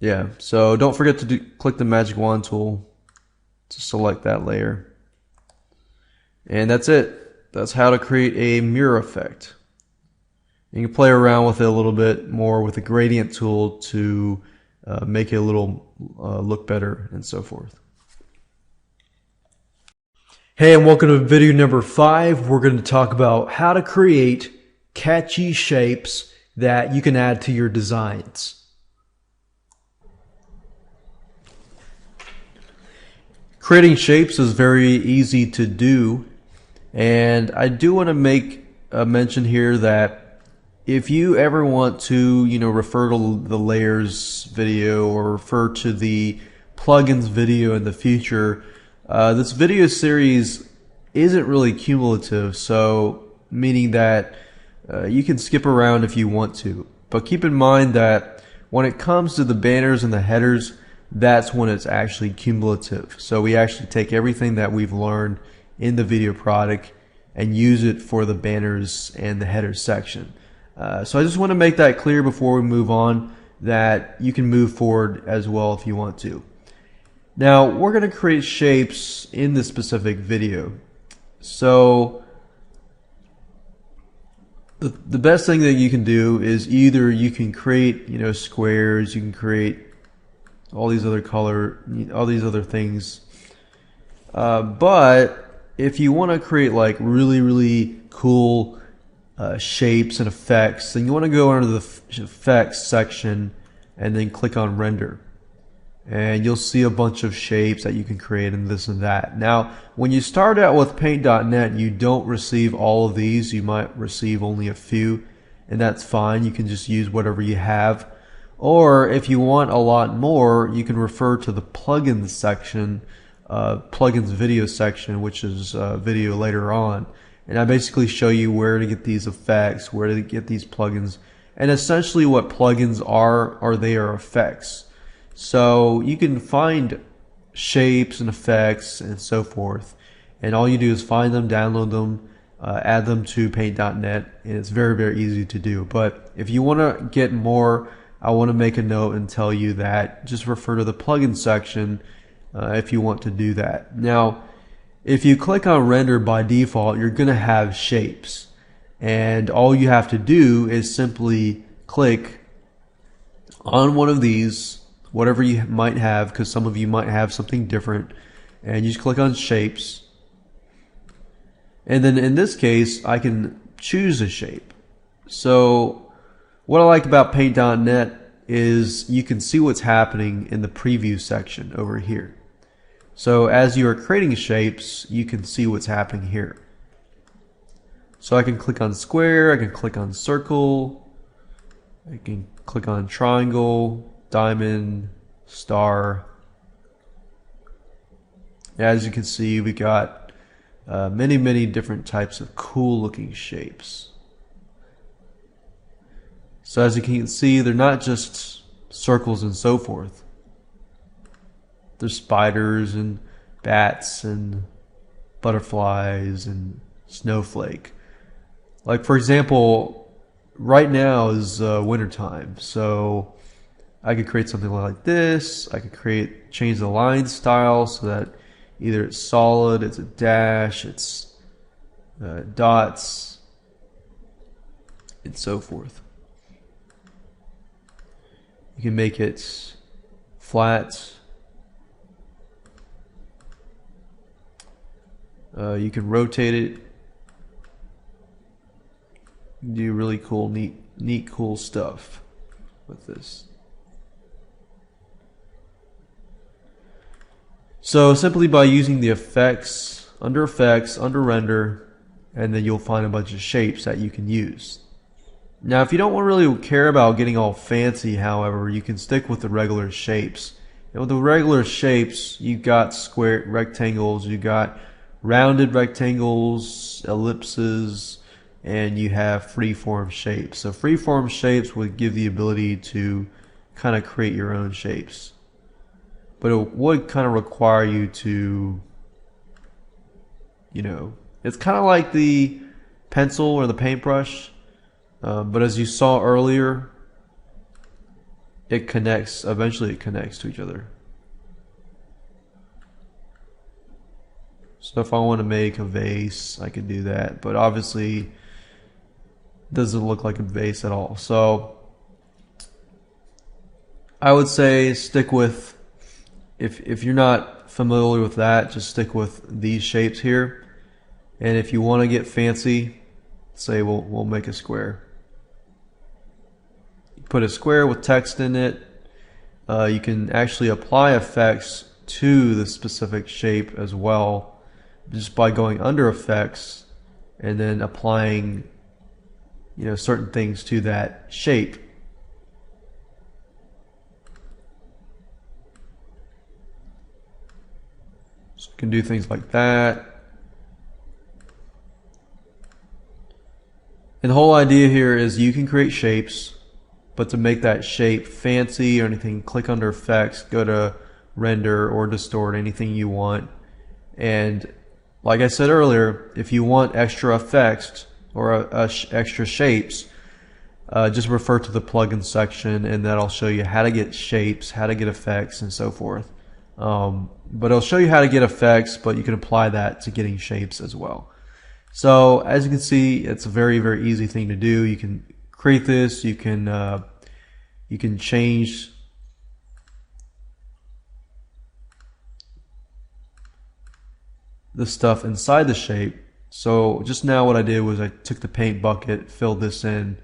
Yeah, so don't forget to click the magic wand tool to select that layer. And that's it. That's how to create a mirror effect. You can play around with it a little bit more with the gradient tool to make it a little look better and so forth. Hey, and welcome to video number 5. We're going to talk about how to create catchy shapes that you can add to your designs. Creating shapes is very easy to do, and I do want to make a mention here that if you ever want to, refer to the layers video or refer to the plugins video in the future, this video series isn't really cumulative, so meaning that you can skip around if you want to. But keep in mind that when it comes to the banners and the headers, that's when it's actually cumulative. So we actually take everything that we've learned in the video product and use it for the banners and the header section. So I just want to make that clear before we move on, that you can move forward as well if you want to. Now, we're going to create shapes in this specific video. So the best thing that you can do is either you can create, squares, you can create all these other all these other things. But if you want to create like really cool shapes and effects, then you want to go under the effects section and then click on render. And you'll see a bunch of shapes that you can create and this and that. Now, when you start out with paint.net, you don't receive all of these. You might receive only a few, and that's fine. You can just use whatever you have. Or if you want a lot more, you can refer to the plugins section, plugins video section, which is video later on. And I basically show you where to get these effects, where to get these plugins, and essentially what plugins are they are effects. So you can find shapes and effects and so forth, and all you do is find them, download them, add them to paint.net, and it's very easy to do. But if you want to get more, I want to make a note and tell you that just refer to the plugin section if you want to do that. Now, if you click on render, by default you're going to have shapes, and all you have to do is simply click on one of these, whatever you might have, because some of you might have something different, and you just click on shapes. And then in this case, I can choose a shape. So what I like about paint.net is you can see what's happening in the preview section over here. So as you are creating shapes, you can see what's happening here. So I can click on square, I can click on circle, I can click on triangle, diamond, star. As you can see, we got many different types of cool looking shapes. So as you can see, they're not just circles and so forth. There's spiders and bats and butterflies and snowflake. Like for example, right now is wintertime, so I could create something like this. I could change the line style so that either it's solid, it's a dash, it's dots, and so forth. You can make it flat. You can rotate it. Do really cool, neat, cool stuff with this. So simply by using the effects, under render, and then you'll find a bunch of shapes that you can use. Now if you don't really care about getting all fancy, however, you can stick with the regular shapes. And with the regular shapes, you've got square rectangles, you got rounded rectangles, ellipses, and you have freeform shapes. So freeform shapes would give the ability to kind of create your own shapes. But it would kind of require you to, it's kind of like the pencil or the paintbrush, but as you saw earlier, eventually it connects to each other. So if I want to make a vase, I can do that, but obviously it doesn't look like a vase at all. So I would say stick with, if you're not familiar with that, just stick with these shapes here. And if you want to get fancy, say we'll make a square. Put a square with text in it. You can actually apply effects to the specific shape as well, just by going under effects and then applying certain things to that shape. So you can do things like that. And the whole idea here is you can create shapes, but to make that shape fancy or anything, click under effects, go to render or distort, anything you want. And like I said earlier, if you want extra effects or extra shapes, just refer to the plugin section, and that'll show you how to get shapes, how to get effects, and so forth. But it'll show you how to get effects, but you can apply that to getting shapes as well. So as you can see, it's a very easy thing to do. You can create this. You can change the stuff inside the shape. So just now what I did was I took the paint bucket, filled this in.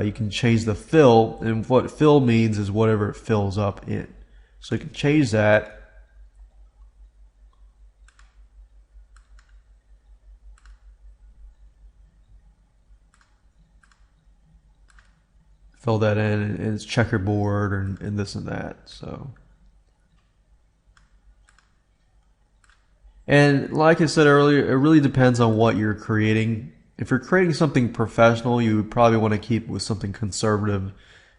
You can change the fill, and what fill means is whatever it fills up in. So you can change that. Fill that in, and it's checkerboard and this and that. So, and like I said earlier, it really depends on what you're creating. If you're creating something professional, you would probably want to keep with something conservative.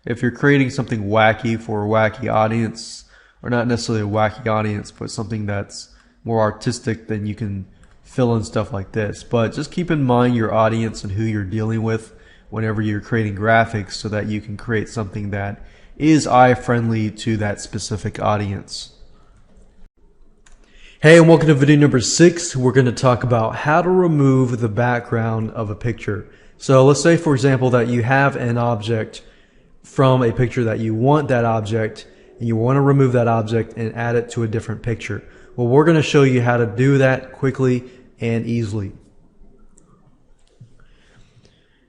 If you're creating something wacky for a wacky audience, or not necessarily a wacky audience, but something that's more artistic, then you can fill in stuff like this. But just keep in mind your audience and who you're dealing with whenever you're creating graphics, so that you can create something that is eye friendly to that specific audience. Hey, and welcome to video number 6. We're going to talk about how to remove the background of a picture. So let's say, for example, that you have an object from a picture that you want that object, and you want to remove that object and add it to a different picture. Well, we're going to show you how to do that quickly and easily.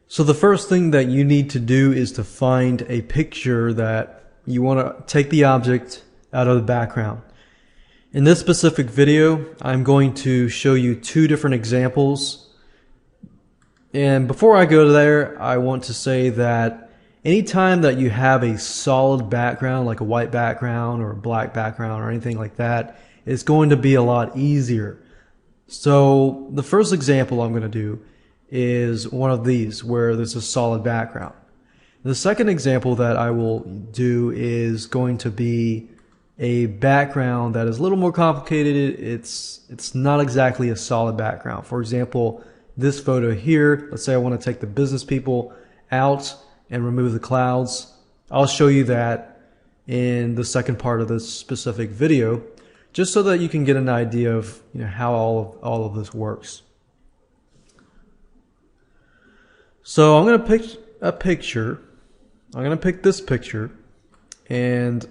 So the first thing that you need to do is to find a picture that you want to take the object out of the background. In this specific video, I'm going to show you 2 different examples. And before I go there, I want to say that anytime that you have a solid background, like a white background or a black background or anything like that, it's going to be a lot easier. So the first example I'm going to do is one of these where there's a solid background. The second example that I will do is going to be a background that is a little more complicated. It's not exactly a solid background. For example, this photo here, let's say I want to take the business people out and remove the clouds. I'll show you that in the second part of this specific video, just so that you can get an idea of how all of this works. So I'm going to pick a picture. I'm going to pick this picture, and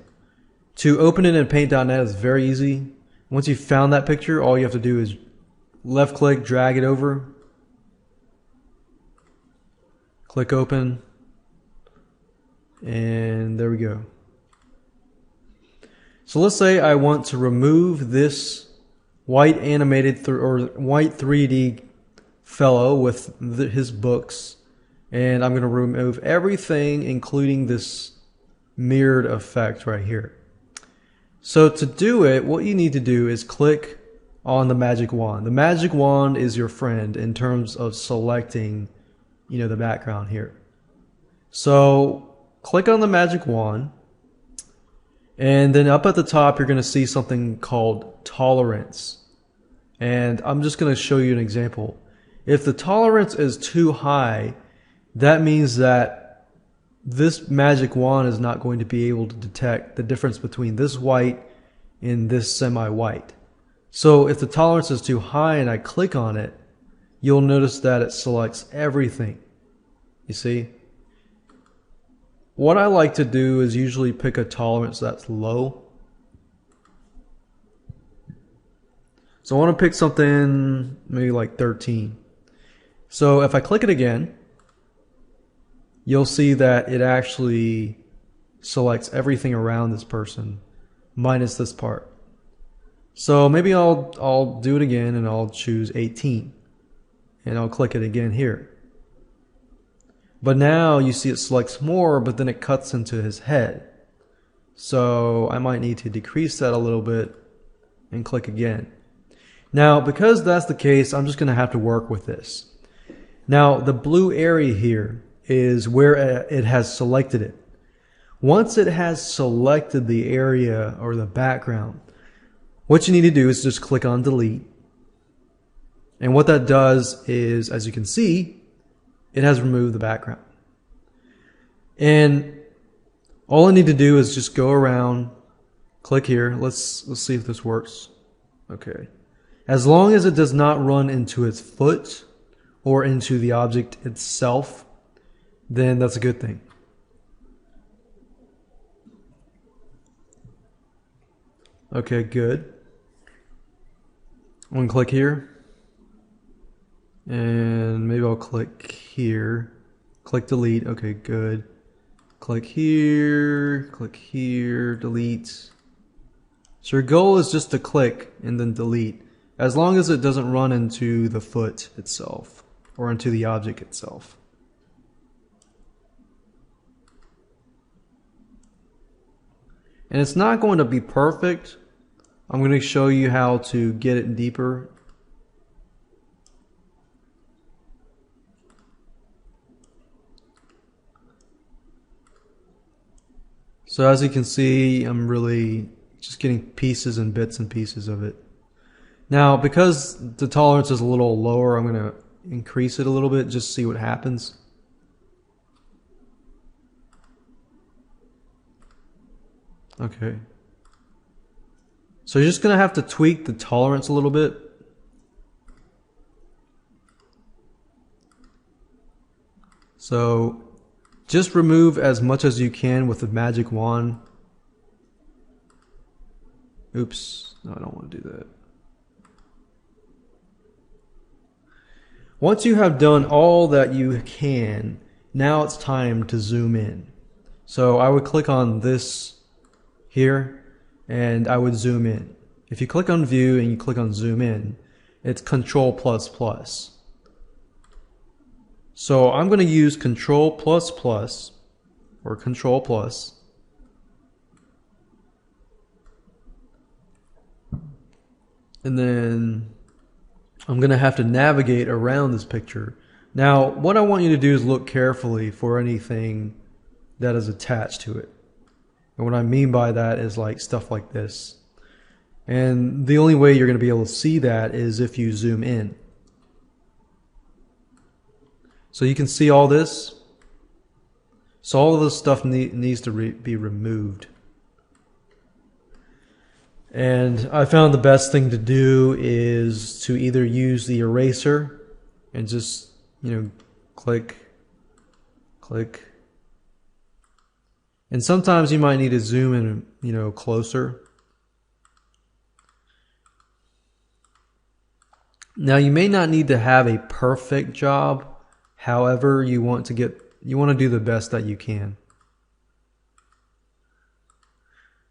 to open it in Paint.net is very easy. Once you've found that picture, all you have to do is left click, drag it over, click open, and there we go. So let's say I want to remove this white animated or white 3D fellow with his books, and I'm going to remove everything including this mirrored effect right here. So to do it, what you need to do is click on the magic wand. The magic wand is your friend in terms of selecting the background here. So click on the magic wand, and then up at the top you're going to see something called tolerance. And I'm just going to show you an example. If the tolerance is too high, that means that this magic wand is not going to be able to detect the difference between this white and this semi-white. So if the tolerance is too high and I click on it, you'll notice that it selects everything. You see? What I like to do is usually pick a tolerance that's low. So I want to pick something maybe like 13. So if I click it again, you'll see that it actually selects everything around this person minus this part. So maybe I'll do it again and I'll choose 18 and I'll click it again here. But now you see it selects more, but then it cuts into his head. So I might need to decrease that a little bit and click again. Now, because that's the case, I'm just going to have to work with this. Now, the blue area here is where it has selected it. Once it has selected the area or the background, what you need to do is just click on delete. And what that does is, as you can see, it has removed the background. And all I need to do is just go around, click here. Let's see if this works. Okay. As long as it does not run into its foot or into the object itself, then that's a good thing. Okay, good. I'm going to click here. And maybe I'll click here. Click delete. Okay, good. Click here, delete. So your goal is just to click and then delete, as long as it doesn't run into the foot itself or into the object itself. And it's not going to be perfect. I'm going to show you how to get it deeper. So as you can see, I'm really just getting pieces and bits and pieces of it. Now, because the tolerance is a little lower, I'm going to increase it a little bit, just see what happens. Okay. So you're just going to have to tweak the tolerance a little bit. So just remove as much as you can with the magic wand. Oops, no, I don't want to do that. Once you have done all that you can, now it's time to zoom in. So I would click on this here and I would zoom in. If you click on view and you click on zoom in, it's Control++. So I'm going to use Control++ or Control plus. And then I'm going to have to navigate around this picture. Now, what I want you to do is look carefully for anything that is attached to it. And what I mean by that is like stuff like this. And the only way you're going to be able to see that is if you zoom in. So you can see all this. So all of this stuff needs to be removed. And I found the best thing to do is to either use the eraser and just, click, click. And sometimes you might need to zoom in, closer. Now you may not need to have a perfect job. However, you want to do the best that you can.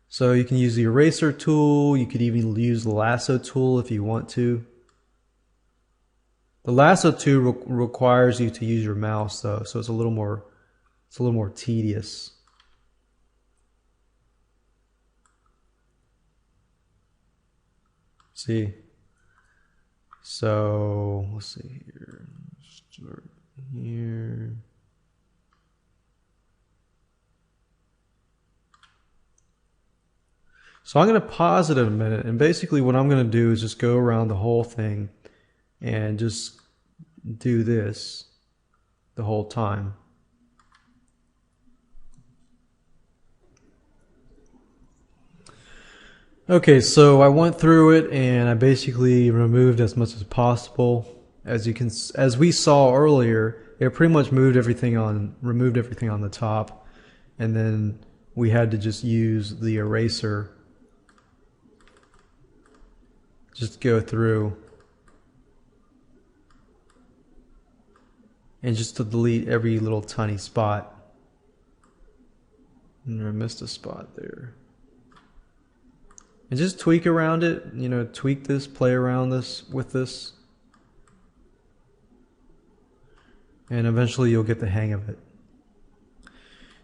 So you can use the eraser tool. You could even use the lasso tool if you want to. The lasso tool requires you to use your mouse though, so it's a little more tedious. See? So let's see here. Start here. So I'm going to pause it in a minute, and basically what I'm going to do is just go around the whole thing and just do this the whole time. Okay, so I went through it and I basically removed as much as possible. As we saw earlier, it pretty much removed everything on the top, and then we had to just use the eraser. Just go through and just to delete every little tiny spot. And I missed a spot there. And just tweak around it, tweak this, play around with this. And eventually you'll get the hang of it.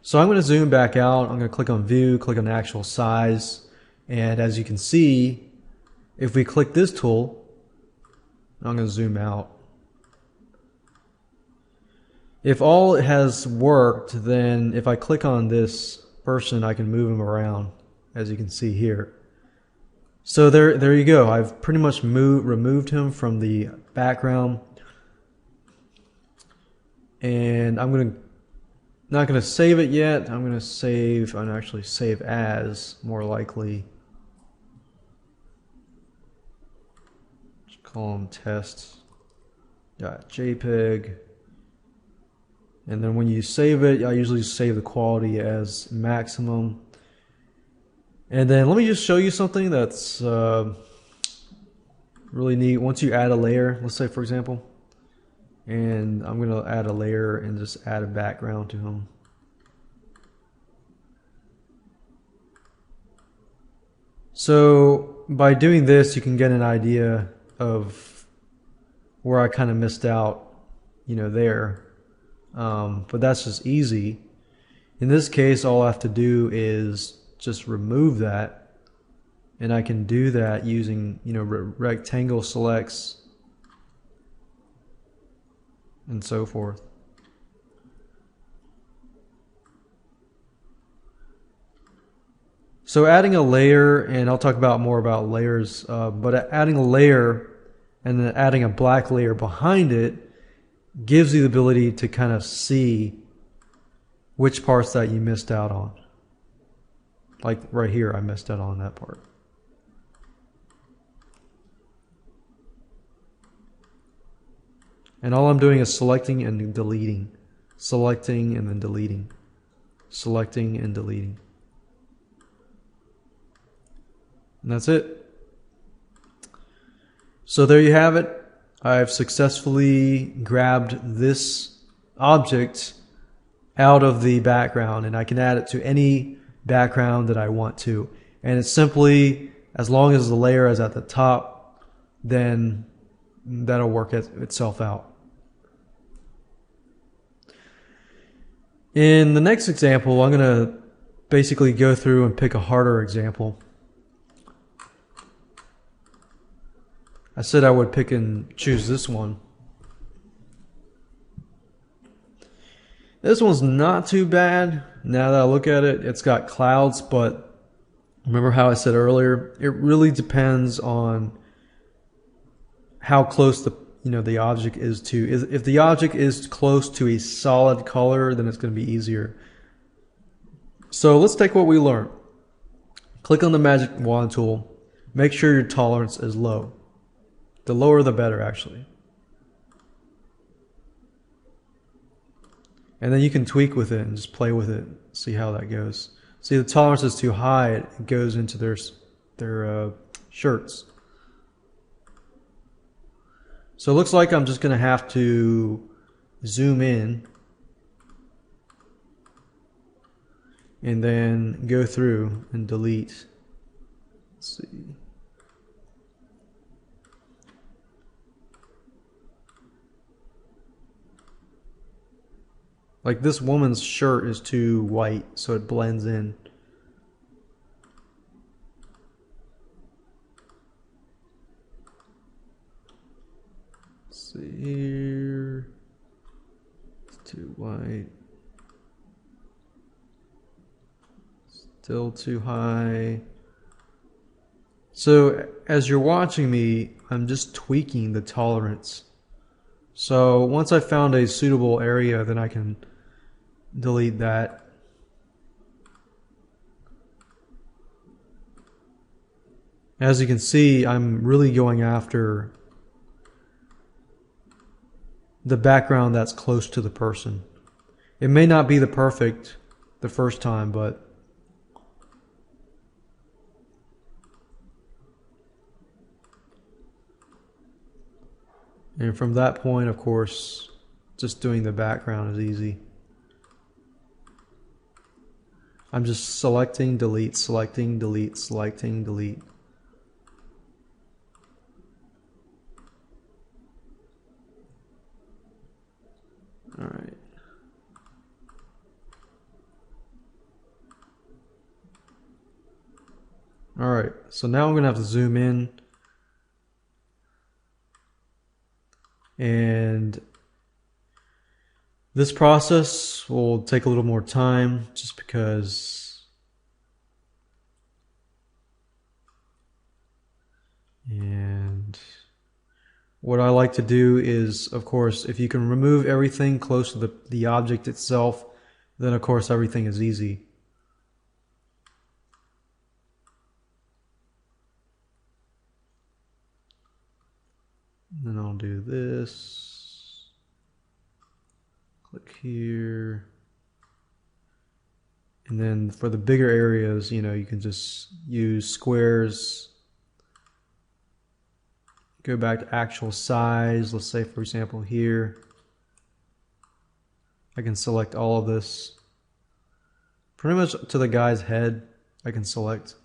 So I'm going to zoom back out. I'm going to click on view, click on the actual size. And as you can see, if we click this tool, I'm going to zoom out. If all has worked, then if I click on this person, I can move him around, as you can see here. So there you go. I've pretty much removed him from the background. And I'm not going to save it yet. I'm going to actually save as, more likely. Call them test.jpg. And then when you save it, I usually save the quality as maximum. And then let me just show you something that's really neat. Once you add a layer, let's say for example, and I'm going to add a layer and just add a background to him. So by doing this, you can get an idea of where I kind of missed out, there. But that's just easy. In this case, all I have to do is just remove that, and I can do that using, rectangle selects and so forth. So adding a layer, and I'll talk more about layers, but adding a layer and then adding a black layer behind it gives you the ability to kind of see which parts that you missed out on. Like right here, I missed out on that part. And all I'm doing is selecting and deleting. Selecting and then deleting. Selecting and deleting. And that's it. So there you have it. I've successfully grabbed this object out of the background, and I can add it to any background that I want to. And it's simply, as long as the layer is at the top, then that'll work itself out. In the next example, I'm going to basically go through and pick a harder example. I said I would pick and choose this one. This one's not too bad. Now that I look at it, it's got clouds, but remember how I said earlier, it really depends on how close the object is to. If the object is close to a solid color, then it's going to be easier. So let's take what we learned. Click on the magic wand tool. Make sure your tolerance is low. The lower the better, actually. And then you can tweak with it and just play with it, see how that goes. See, the tolerance is too high, it goes into their shirts. So it looks like I'm just going to have to zoom in and then go through and delete. Let's see. Like this woman's shirt is too white, so it blends in. Let's see here. It's too white. Still too high. So as you're watching me, I'm just tweaking the tolerance. So once I found a suitable area, then I can delete that. As you can see, I'm really going after the background that's close to the person. It may not be the perfect the first time, but and from that point, of course, just doing the background is easy. I'm just selecting, delete, selecting, delete, selecting, delete. All right. All right, so now I'm going to have to zoom in. And this process will take a little more time just because and what I like to do is, of course, if you can remove everything close to the object itself, then of course everything is easy. Then I'll do this. Click here. And then for the bigger areas, you can just use squares. Go back to actual size. Let's say, for example, here. I can select all of this. Pretty much to the guy's head, I can select.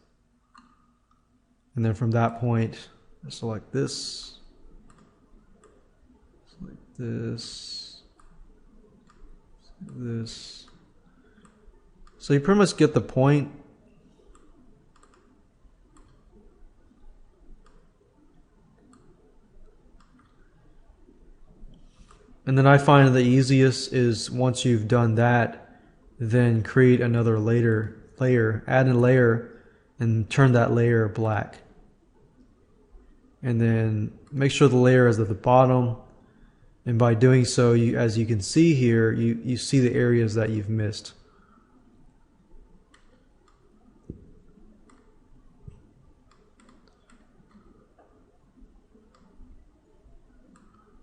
And then from that point, I select this. This. So you pretty much get the point. And then I find the easiest is once you've done that, then create another layer, add a layer, and turn that layer black. And then make sure the layer is at the bottom. And by doing so, as you can see here, you see the areas that you've missed.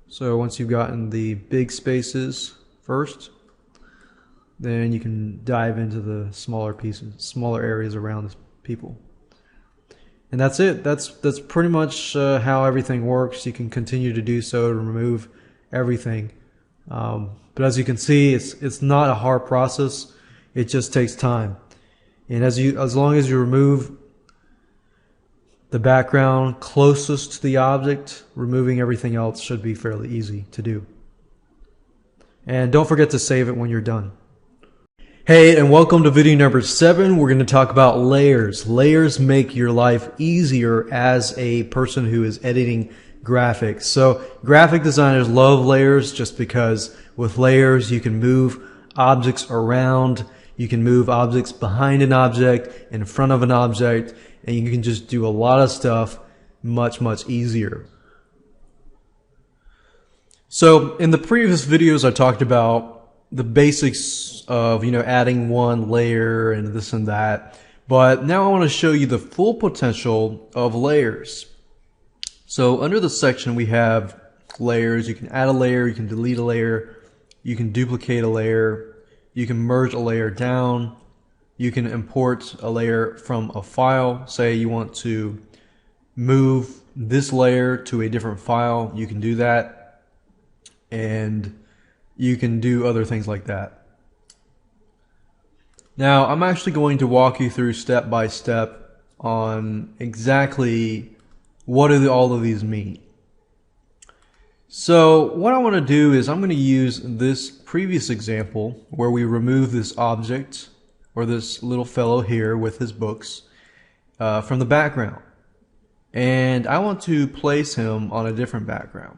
So once you've gotten the big spaces first, then you can dive into the smaller pieces, smaller areas around the people. And that's it. That's pretty much how everything works. You can continue to do so to remove everything. But as you can see, it's not a hard process. It just takes time. And as long as you remove the background closest to the object, removing everything else should be fairly easy to do. And don't forget to save it when you're done. Hey, and welcome to video number 7. We're going to talk about layers. Layers make your life easier as a person who is editing graphics. So graphic designers love layers just because with layers you can move objects around, you can move objects behind an object, in front of an object, and you can just do a lot of stuff much easier. So in the previous videos I talked about the basics of, adding one layer and this and that, but now I want to show you the full potential of layers. So under the section we have layers. You can add a layer, you can delete a layer, you can duplicate a layer, you can merge a layer down, you can import a layer from a file. Say you want to move this layer to a different file, you can do that, and you can do other things like that. Now I'm actually going to walk you through step by step on exactly what do all of these mean. So what I want to do is I'm going to use this previous example where we remove this object or this little fellow here with his books from the background, and I want to place him on a different background.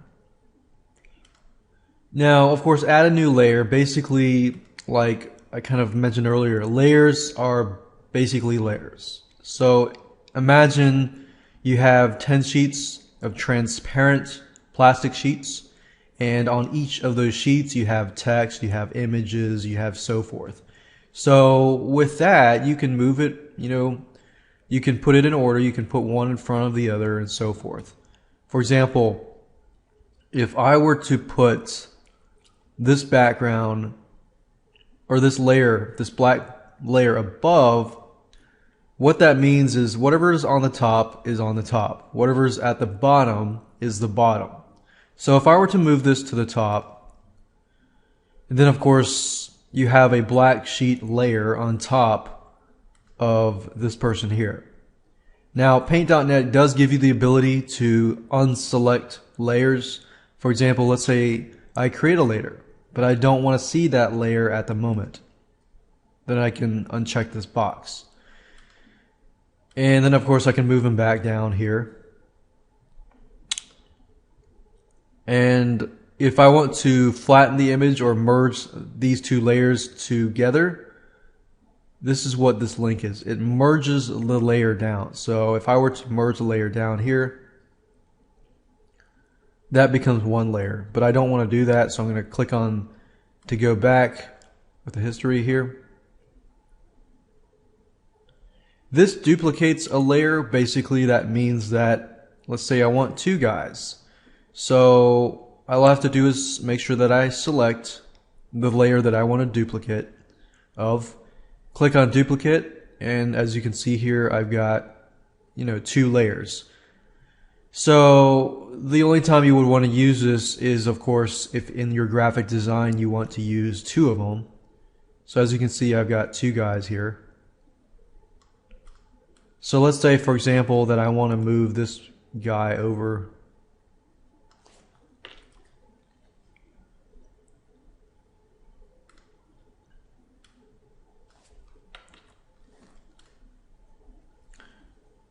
Now of course add a new layer. Basically, like I kind of mentioned earlier, layers are basically layers. So imagine you have 10 sheets of transparent plastic sheets, and on each of those sheets you have text, you have images, you have so forth. So with that you can move it, you can put it in order, you can put one in front of the other and so forth. For example, if I were to put this background or this layer, this black layer above, what that means is whatever's on the top is on the top. Whatever's at the bottom is the bottom. So if I were to move this to the top, and then of course you have a black sheet layer on top of this person here. Now Paint.net does give you the ability to unselect layers. For example, let's say I create a layer, but I don't want to see that layer at the moment. Then I can uncheck this box. And then of course I can move them back down here. And if I want to flatten the image or merge these two layers together, this is what this link is. It merges the layer down. So if I were to merge the layer down here, that becomes one layer. But I don't want to do that, so I'm going to click on to go back with the history here. This duplicates a layer. Basically that means that, let's say I want two guys. So all I have to do is make sure that I select the layer that I want to duplicate of, click on duplicate, and as you can see here I've got, two layers. So the only time you would want to use this is of course if in your graphic design you want to use two of them. So as you can see I've got two guys here. So let's say for example that I want to move this guy over.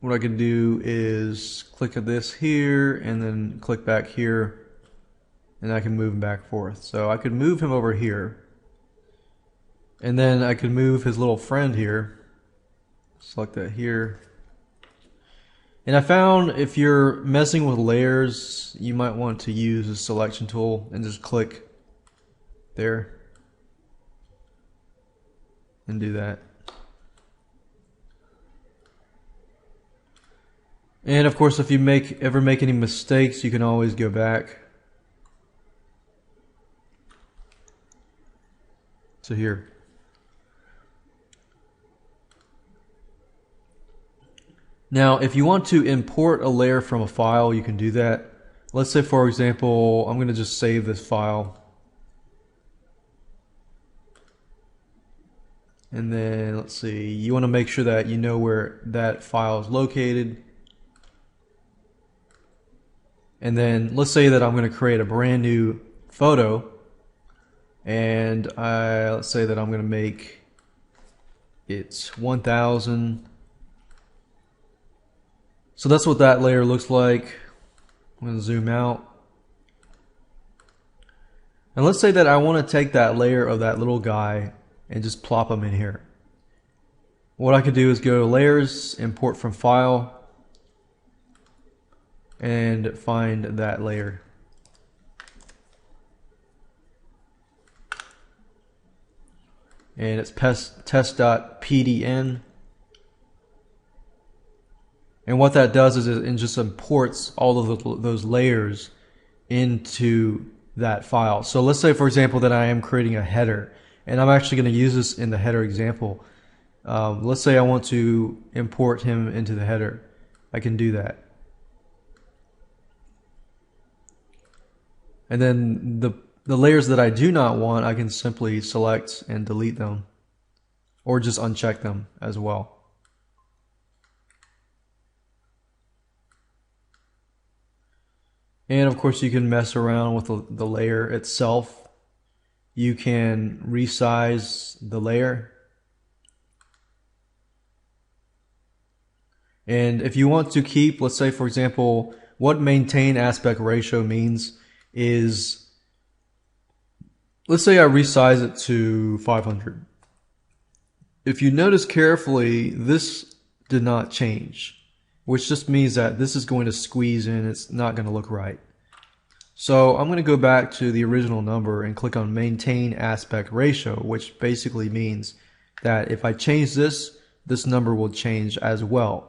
What I can do is click on this here and then click back here, and I can move him back and forth. So I could move him over here, and then I could move his little friend here. Select that here. And I found if you're messing with layers, you might want to use the selection tool and just click there and do that. And of course if you ever make any mistakes, you can always go back. So here. Now if you want to import a layer from a file, you can do that. Let's say for example I'm going to just save this file, and then let's see, you want to make sure that you know where that file is located. And then let's say that I'm going to create a brand new photo, and let's say that I'm going to make it 1000. So that's what that layer looks like. I'm going to zoom out. And let's say that I want to take that layer of that little guy and just plop him in here. What I could do is go to Layers, Import from File, and find that layer. And it's test.pdn. And what that does is it just imports all of those layers into that file. So let's say, for example, that I am creating a header, and I'm actually going to use this in the header example. Let's say I want to import him into the header. I can do that. And then the layers that I do not want, I can simply select and delete them, or just uncheck them as well. And of course you can mess around with the layer itself. You can resize the layer. And if you want to keep, let's say for example, what maintain aspect ratio means is, let's say I resize it to 500. If you notice carefully, this did not change, which just means that this is going to squeeze in. It's not going to look right. So I'm going to go back to the original number and click on maintain aspect ratio, which basically means that if I change this, this number will change as well.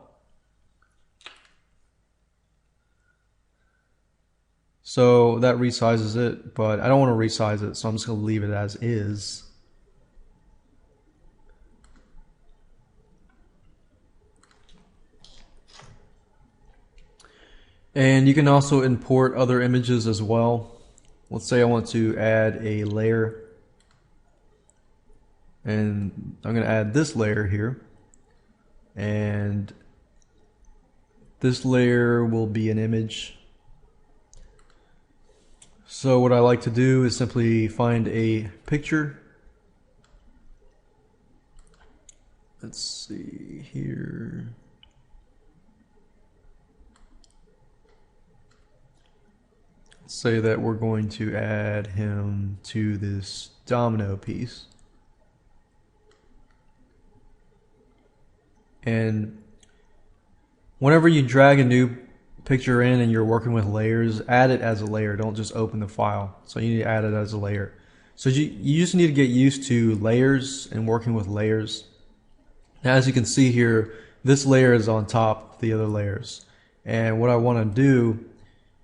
So that resizes it, but I don't want to resize it, so I'm just going to leave it as is. And you can also import other images as well. Let's say I want to add a layer, and I'm going to add this layer here, and this layer will be an image. So what I like to do is simply find a picture. Let's see here. Let's say that we're going to add him to this domino piece. And whenever you drag a new picture in and you're working with layers, add it as a layer. Don't just open the file. So you need to add it as a layer. So you just need to get used to layers and working with layers. Now, as you can see here, this layer is on top of the other layers. And what I want to do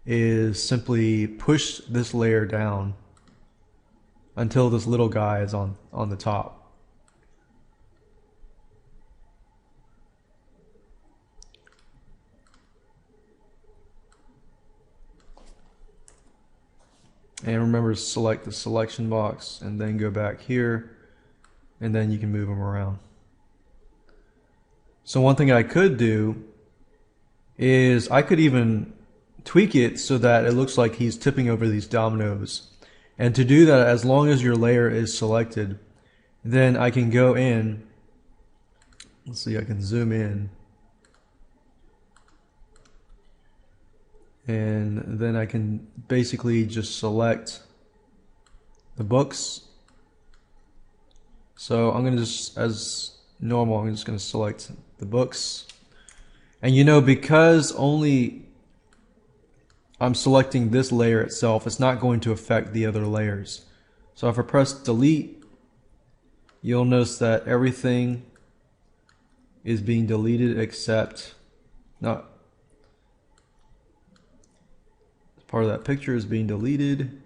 is simply push this layer down until this little guy is on the top. And remember to select the selection box and then go back here, and then you can move them around. So one thing I could do is I could even tweak it so that it looks like he's tipping over these dominoes. And to do that, as long as your layer is selected, then I can go in, let's see, I can zoom in, and then I can basically just select the books. So I'm going to just, as normal, I'm just going to select the books. And you know, because only I'm selecting this layer itself, it's not going to affect the other layers. So if I press delete, you'll notice that everything is being deleted except not part of that picture is being deleted.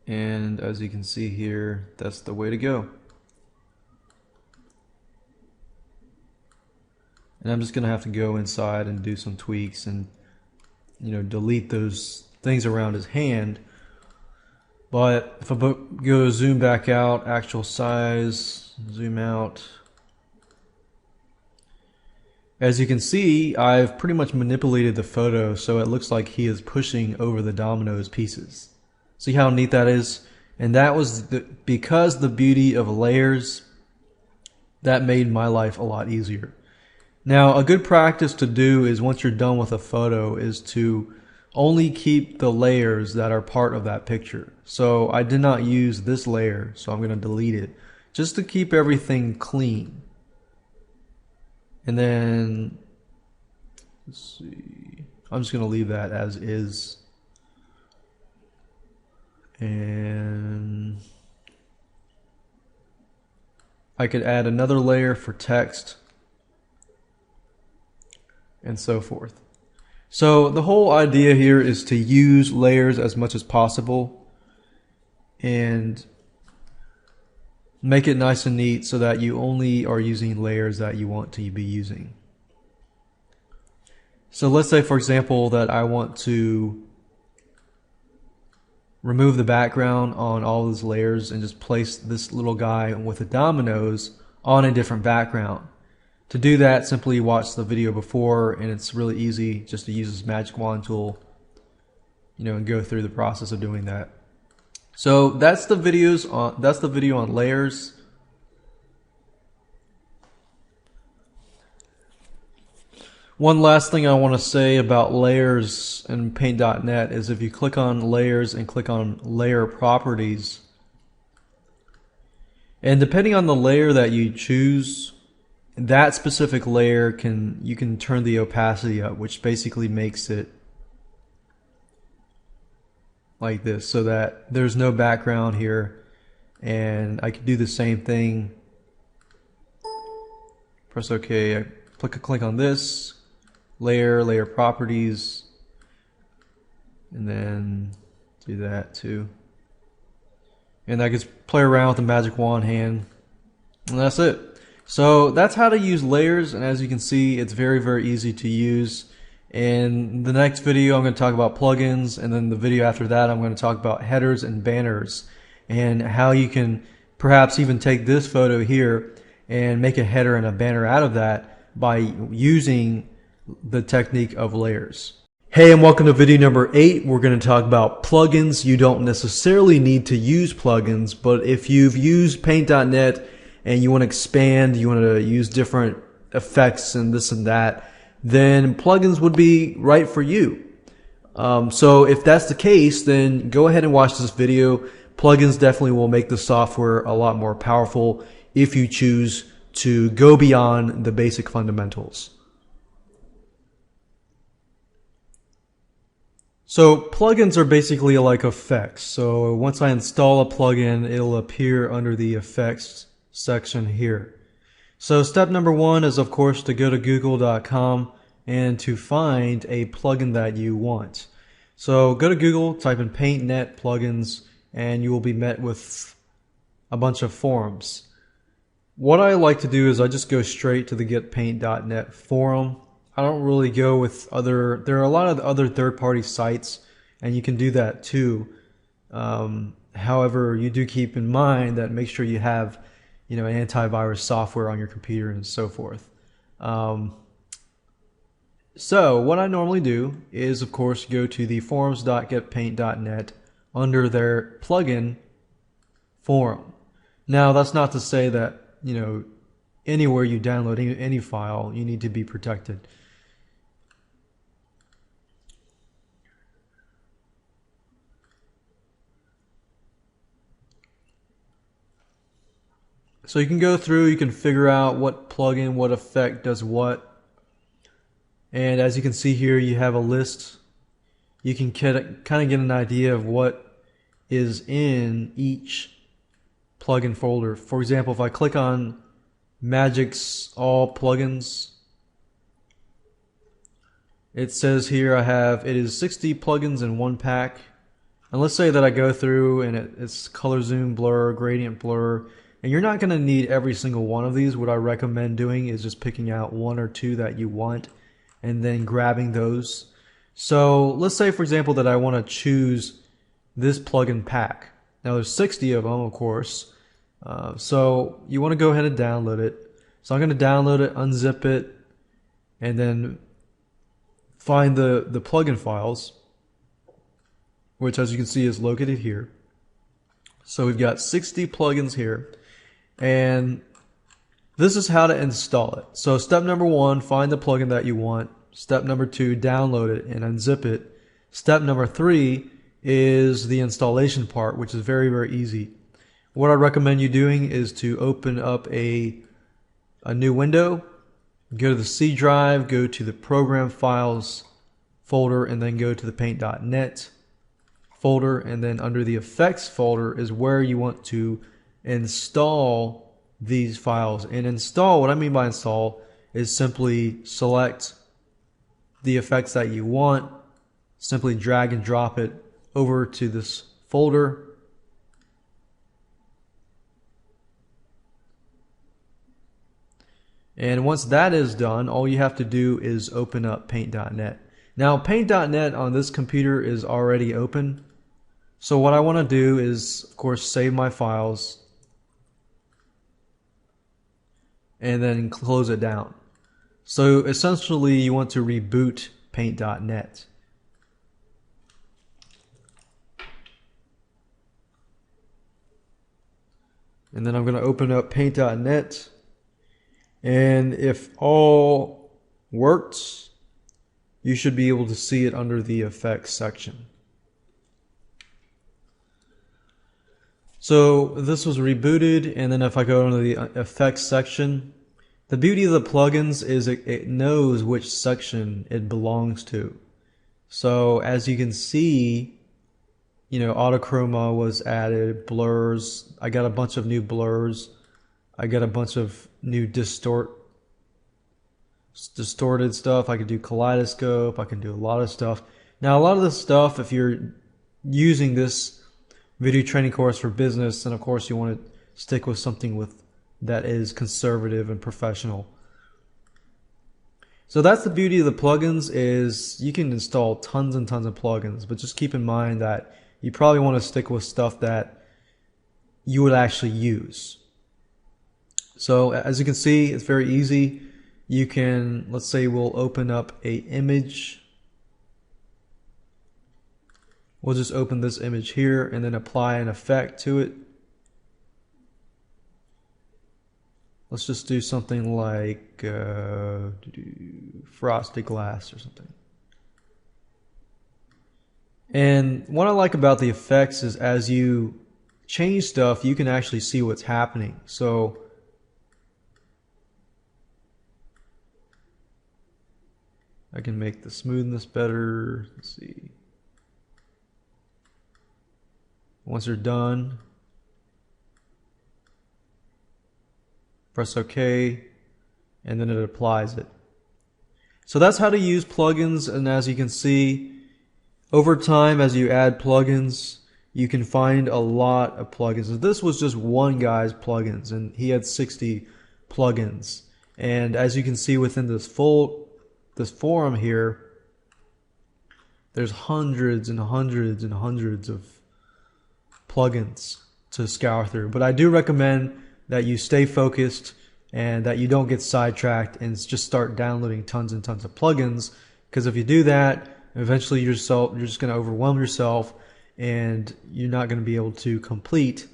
And as you can see here, that's the way to go. And I'm just going to have to go inside and do some tweaks and, you know, delete those things around his hand. But if I go zoom back out, actual size, zoom out. As you can see, I've pretty much manipulated the photo so it looks like he is pushing over the dominoes pieces. See how neat that is? And that was because the beauty of layers That made my life a lot easier. Now, a good practice to do is once you're done with a photo is to only keep the layers that are part of that picture. So I did not use this layer, so I'm going to delete it just to keep everything clean. And then, let's see, I'm just going to leave that as is. And I could add another layer for text and so forth. So the whole idea here is to use layers as much as possible and make it nice and neat so that you only are using layers that you want to be using. So let's say, for example, that I want to remove the background on all those layers and just place this little guy with the dominoes on a different background. To do that, simply watch the video before, and it's really easy just to use this magic wand tool, and go through the process of doing that. So that's the video on layers. One last thing I want to say about layers in Paint.net is if you click on layers and click on layer properties, and depending on the layer that you choose, that specific layer you can turn the opacity up, which basically makes it like this so that there's no background here. And I can do the same thing. Press OK. I click on this layer properties, and then do that too. And I can play around with the magic wand hand, and that's it. So that's how to use layers, and as you can see, it's very, very easy to use. In the next video, I'm going to talk about plugins, and then the video after that, I'm going to talk about headers and banners, and how you can perhaps even take this photo here and make a header and a banner out of that by using the technique of layers. Hey, and welcome to video number 8. We're going to talk about plugins. You don't necessarily need to use plugins, but if you've used Paint.net and you want to expand, you want to use different effects and this and that, then plugins would be right for you. So if that's the case, then go ahead and watch this video. Plugins definitely will make the software a lot more powerful if you choose to go beyond the basic fundamentals. So plugins are basically like effects. So once I install a plugin, it'll appear under the effects section here. So step number 1 is, of course, to go to google.com and to find a plugin that you want. So go to Google, type in Paint.net plugins, and you will be met with a bunch of forums. What I like to do is I just go straight to the getpaint.net forum. I don't really go with there are a lot of other third-party sites, and you can do that too. However, you do keep in mind that make sure you have antivirus software on your computer and so forth. So what I normally do is, of course, go to the forums.getpaint.net under their plugin forum. Now, that's not to say that, anywhere you download any file, you need to be protected. So you can go through, you can figure out what plugin, what effect does what. And as you can see here, you have a list. You can kind of get an idea of what is in each plugin folder. For example, if I click on Magic's All Plugins, it says here it is 60 plugins in one pack. And let's say that I go through and it's color zoom, blur, gradient blur. And you're not going to need every single one of these. What I recommend doing is just picking out 1 or 2 that you want and then grabbing those. So let's say, for example, that I want to choose this plugin pack. Now there's 60 of them, of course. So you want to go ahead and download it. So I'm going to download it, unzip it, and then find the plugin files, which as you can see is located here. So we've got 60 plugins here. And This is how to install it. So step number 1, find the plugin that you want. Step number 2, download it and unzip it. Step number 3 is the installation part, which is very, very easy. What I recommend you doing is to open up a new window, go to the C drive, go to the program files folder, and then go to the paint.net folder, and then under the effects folder is where you want to install these files. And install, what I mean by install is simply select the effects that you want, simply drag and drop it over to this folder, and once that is done, all you have to do is open up paint.net. Now paint.net on this computer is already open, so what I want to do is of course save my files and then close it down. So essentially you want to reboot paint.net. And then I'm going to open up paint.net, and if all works, you should be able to see it under the effects section. So this was rebooted, and then if I go into the effects section, the beauty of the plugins is it knows which section it belongs to. So as you can see, you know, autochroma was added, blurs, I got a bunch of new blurs, I got a bunch of new distorted stuff. I could do kaleidoscope, I can do a lot of stuff. Now a lot of this stuff, if you're using this video training course for business, then of course you want to stick with something that is conservative and professional. So that's the beauty of the plugins, is you can install tons and tons of plugins, but just keep in mind that you probably want to stick with stuff that you would actually use. So as you can see, it's very easy. You can, let's say we'll open up a image. We'll just open this image here and then apply an effect to it. Let's just do something like frosted glass or something. And what I like about the effects is as you change stuff, you can actually see what's happening. So I can make the smoothness better. Let's see. Once they're done, press OK, and then it applies it. So that's how to use plugins, and as you can see, over time as you add plugins, you can find a lot of plugins. This was just one guy's plugins, and he had 60 plugins. And as you can see within this forum here, there's hundreds and hundreds and hundreds of plugins to scour through. But I do recommend that you stay focused and that you don't get sidetracked and just start downloading tons and tons of plugins, because if you do that, eventually you're just going to overwhelm yourself and you're not going to be able to complete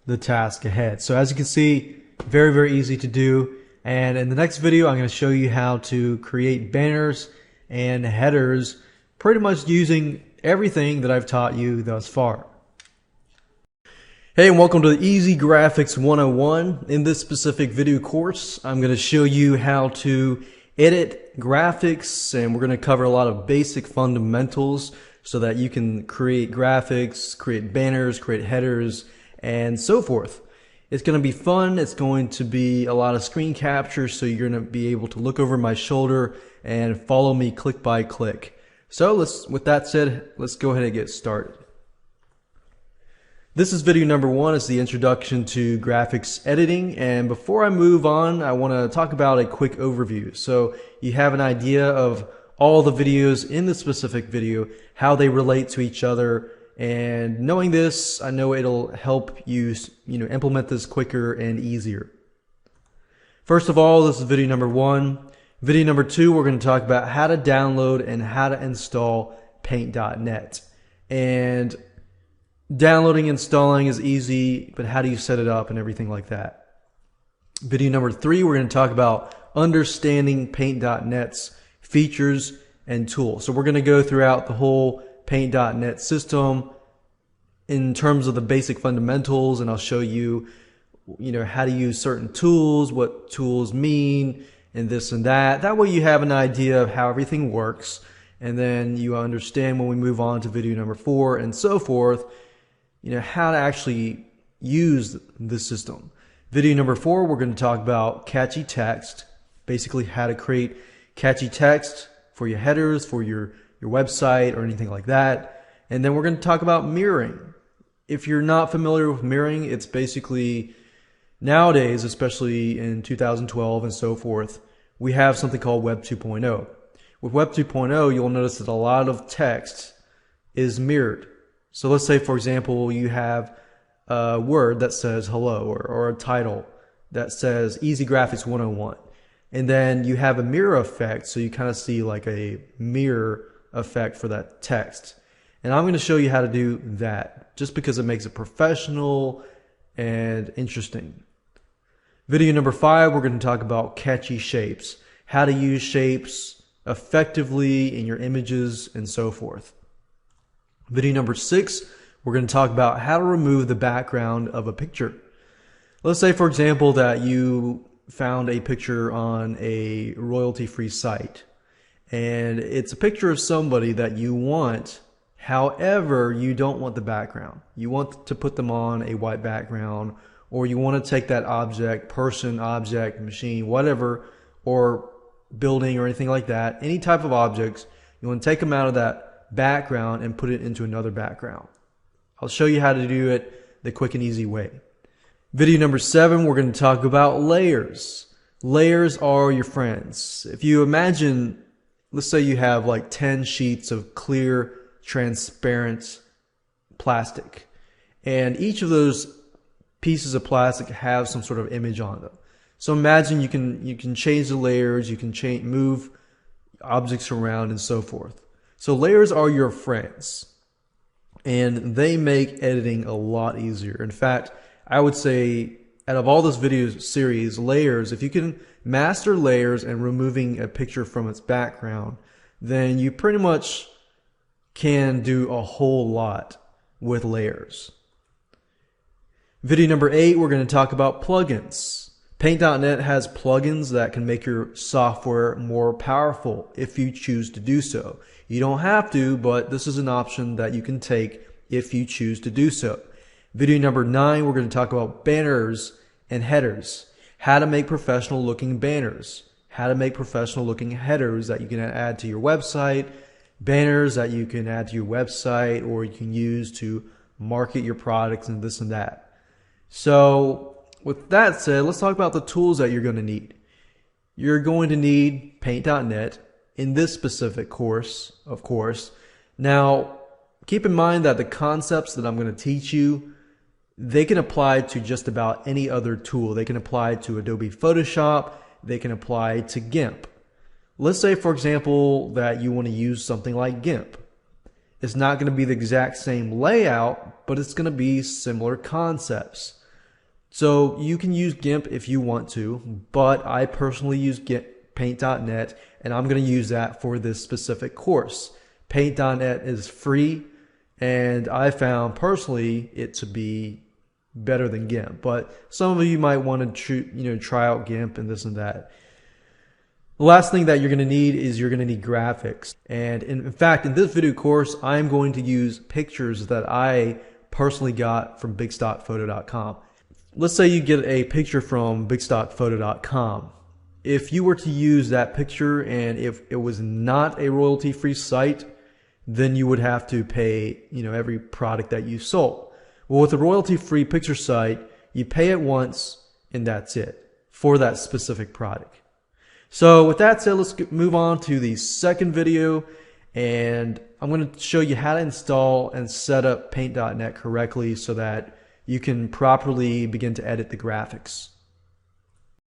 the task ahead. So as you can see, very, very easy to do. And in the next video, I'm going to show you how to create banners and headers, pretty much using everything that I've taught you thus far. Hey, and welcome to the Easy Graphics 101. In this specific video course, I'm going to show you how to edit graphics, and we're going to cover a lot of basic fundamentals so that you can create graphics, create banners, create headers, and so forth. It's going to be fun. It's going to be a lot of screen capture, so you're going to be able to look over my shoulder and follow me click by click. So with that said, let's go ahead and get started. This is video number 1. It's the introduction to graphics editing, and before I move on, I want to talk about a quick overview so you have an idea of all the videos in the specific video, how they relate to each other, and knowing this, I know it'll help you, implement this quicker and easier. First of all, this is video number 1. Video number 2, we're going to talk about how to download and how to install paint.net. And downloading, installing is easy, but how do you set it up and everything like that? Video number 3, we're going to talk about understanding Paint.net's features and tools. So we're going to go throughout the whole Paint.net system in terms of the basic fundamentals, and I'll show you, how to use certain tools, what tools mean, and this and that. That way you have an idea of how everything works, and then you understand when we move on to video number 4 and so forth, how to actually use the system. Video number 4, we're going to talk about catchy text, basically how to create catchy text for your headers, for your website or anything like that. And then we're going to talk about mirroring. If you're not familiar with mirroring, it's basically nowadays, especially in 2012 and so forth, we have something called Web 2.0. With Web 2.0, you'll notice that a lot of text is mirrored. So let's say, for example, you have a word that says hello, or a title that says Easy Graphics 101. And then you have a mirror effect, so you kind of see like a mirror effect for that text. And I'm going to show you how to do that, just because it makes it professional and interesting. Video number 5, we're going to talk about catchy shapes, how to use shapes effectively in your images and so forth. Video number 6, we're going to talk about how to remove the background of a picture. Let's say, for example, that you found a picture on a royalty-free site, and it's a picture of somebody that you want. However, you don't want the background. You want to put them on a white background, or you want to take that object, person, object, machine, whatever, or building or anything like that, any type of objects, you want to take them out of that background and put it into another background. I'll show you how to do it the quick and easy way. Video number 7, we're going to talk about layers. Layers are your friends. If you imagine, let's say you have like 10 sheets of clear, transparent plastic, and each of those pieces of plastic have some sort of image on them. So imagine you can change the layers, you can move objects around and so forth. So layers are your friends, and they make editing a lot easier. In fact, I would say out of all this video series, layers, if you can master layers and removing a picture from its background, then you pretty much can do a whole lot with layers. Video number 8, we're going to talk about plugins. Paint.net has plugins that can make your software more powerful if you choose to do so. You don't have to, but this is an option that you can take if you choose to do so. Video number 9, we're going to talk about banners and headers. How to make professional looking banners. How to make professional looking headers that you can add to your website. Banners that you can add to your website or you can use to market your products and this and that. So with that said, let's talk about the tools that you're going to need. You're going to need Paint.net in this specific course, of course. Now, keep in mind that the concepts that I'm going to teach you, they can apply to just about any other tool. They can apply to Adobe Photoshop. They can apply to GIMP. Let's say, for example, that you want to use something like GIMP. It's not going to be the exact same layout, but it's going to be similar concepts. So you can use GIMP if you want to, but I personally use Paint.net, and I'm going to use that for this specific course. Paint.net is free, and I found personally it to be better than GIMP. But some of you might want to try out GIMP and this and that. The last thing that you're going to need is you're going to need graphics. And in fact, in this video course, I'm going to use pictures that I personally got from bigstockphoto.com. Let's say you get a picture from bigstockphoto.com. If you were to use that picture and if it was not a royalty-free site, then you would have to pay, every product that you sold. Well, with a royalty-free picture site, you pay it once and that's it for that specific product. So with that said, let's move on to the second video, and I'm going to show you how to install and set up Paint.net correctly so that you can properly begin to edit the graphics.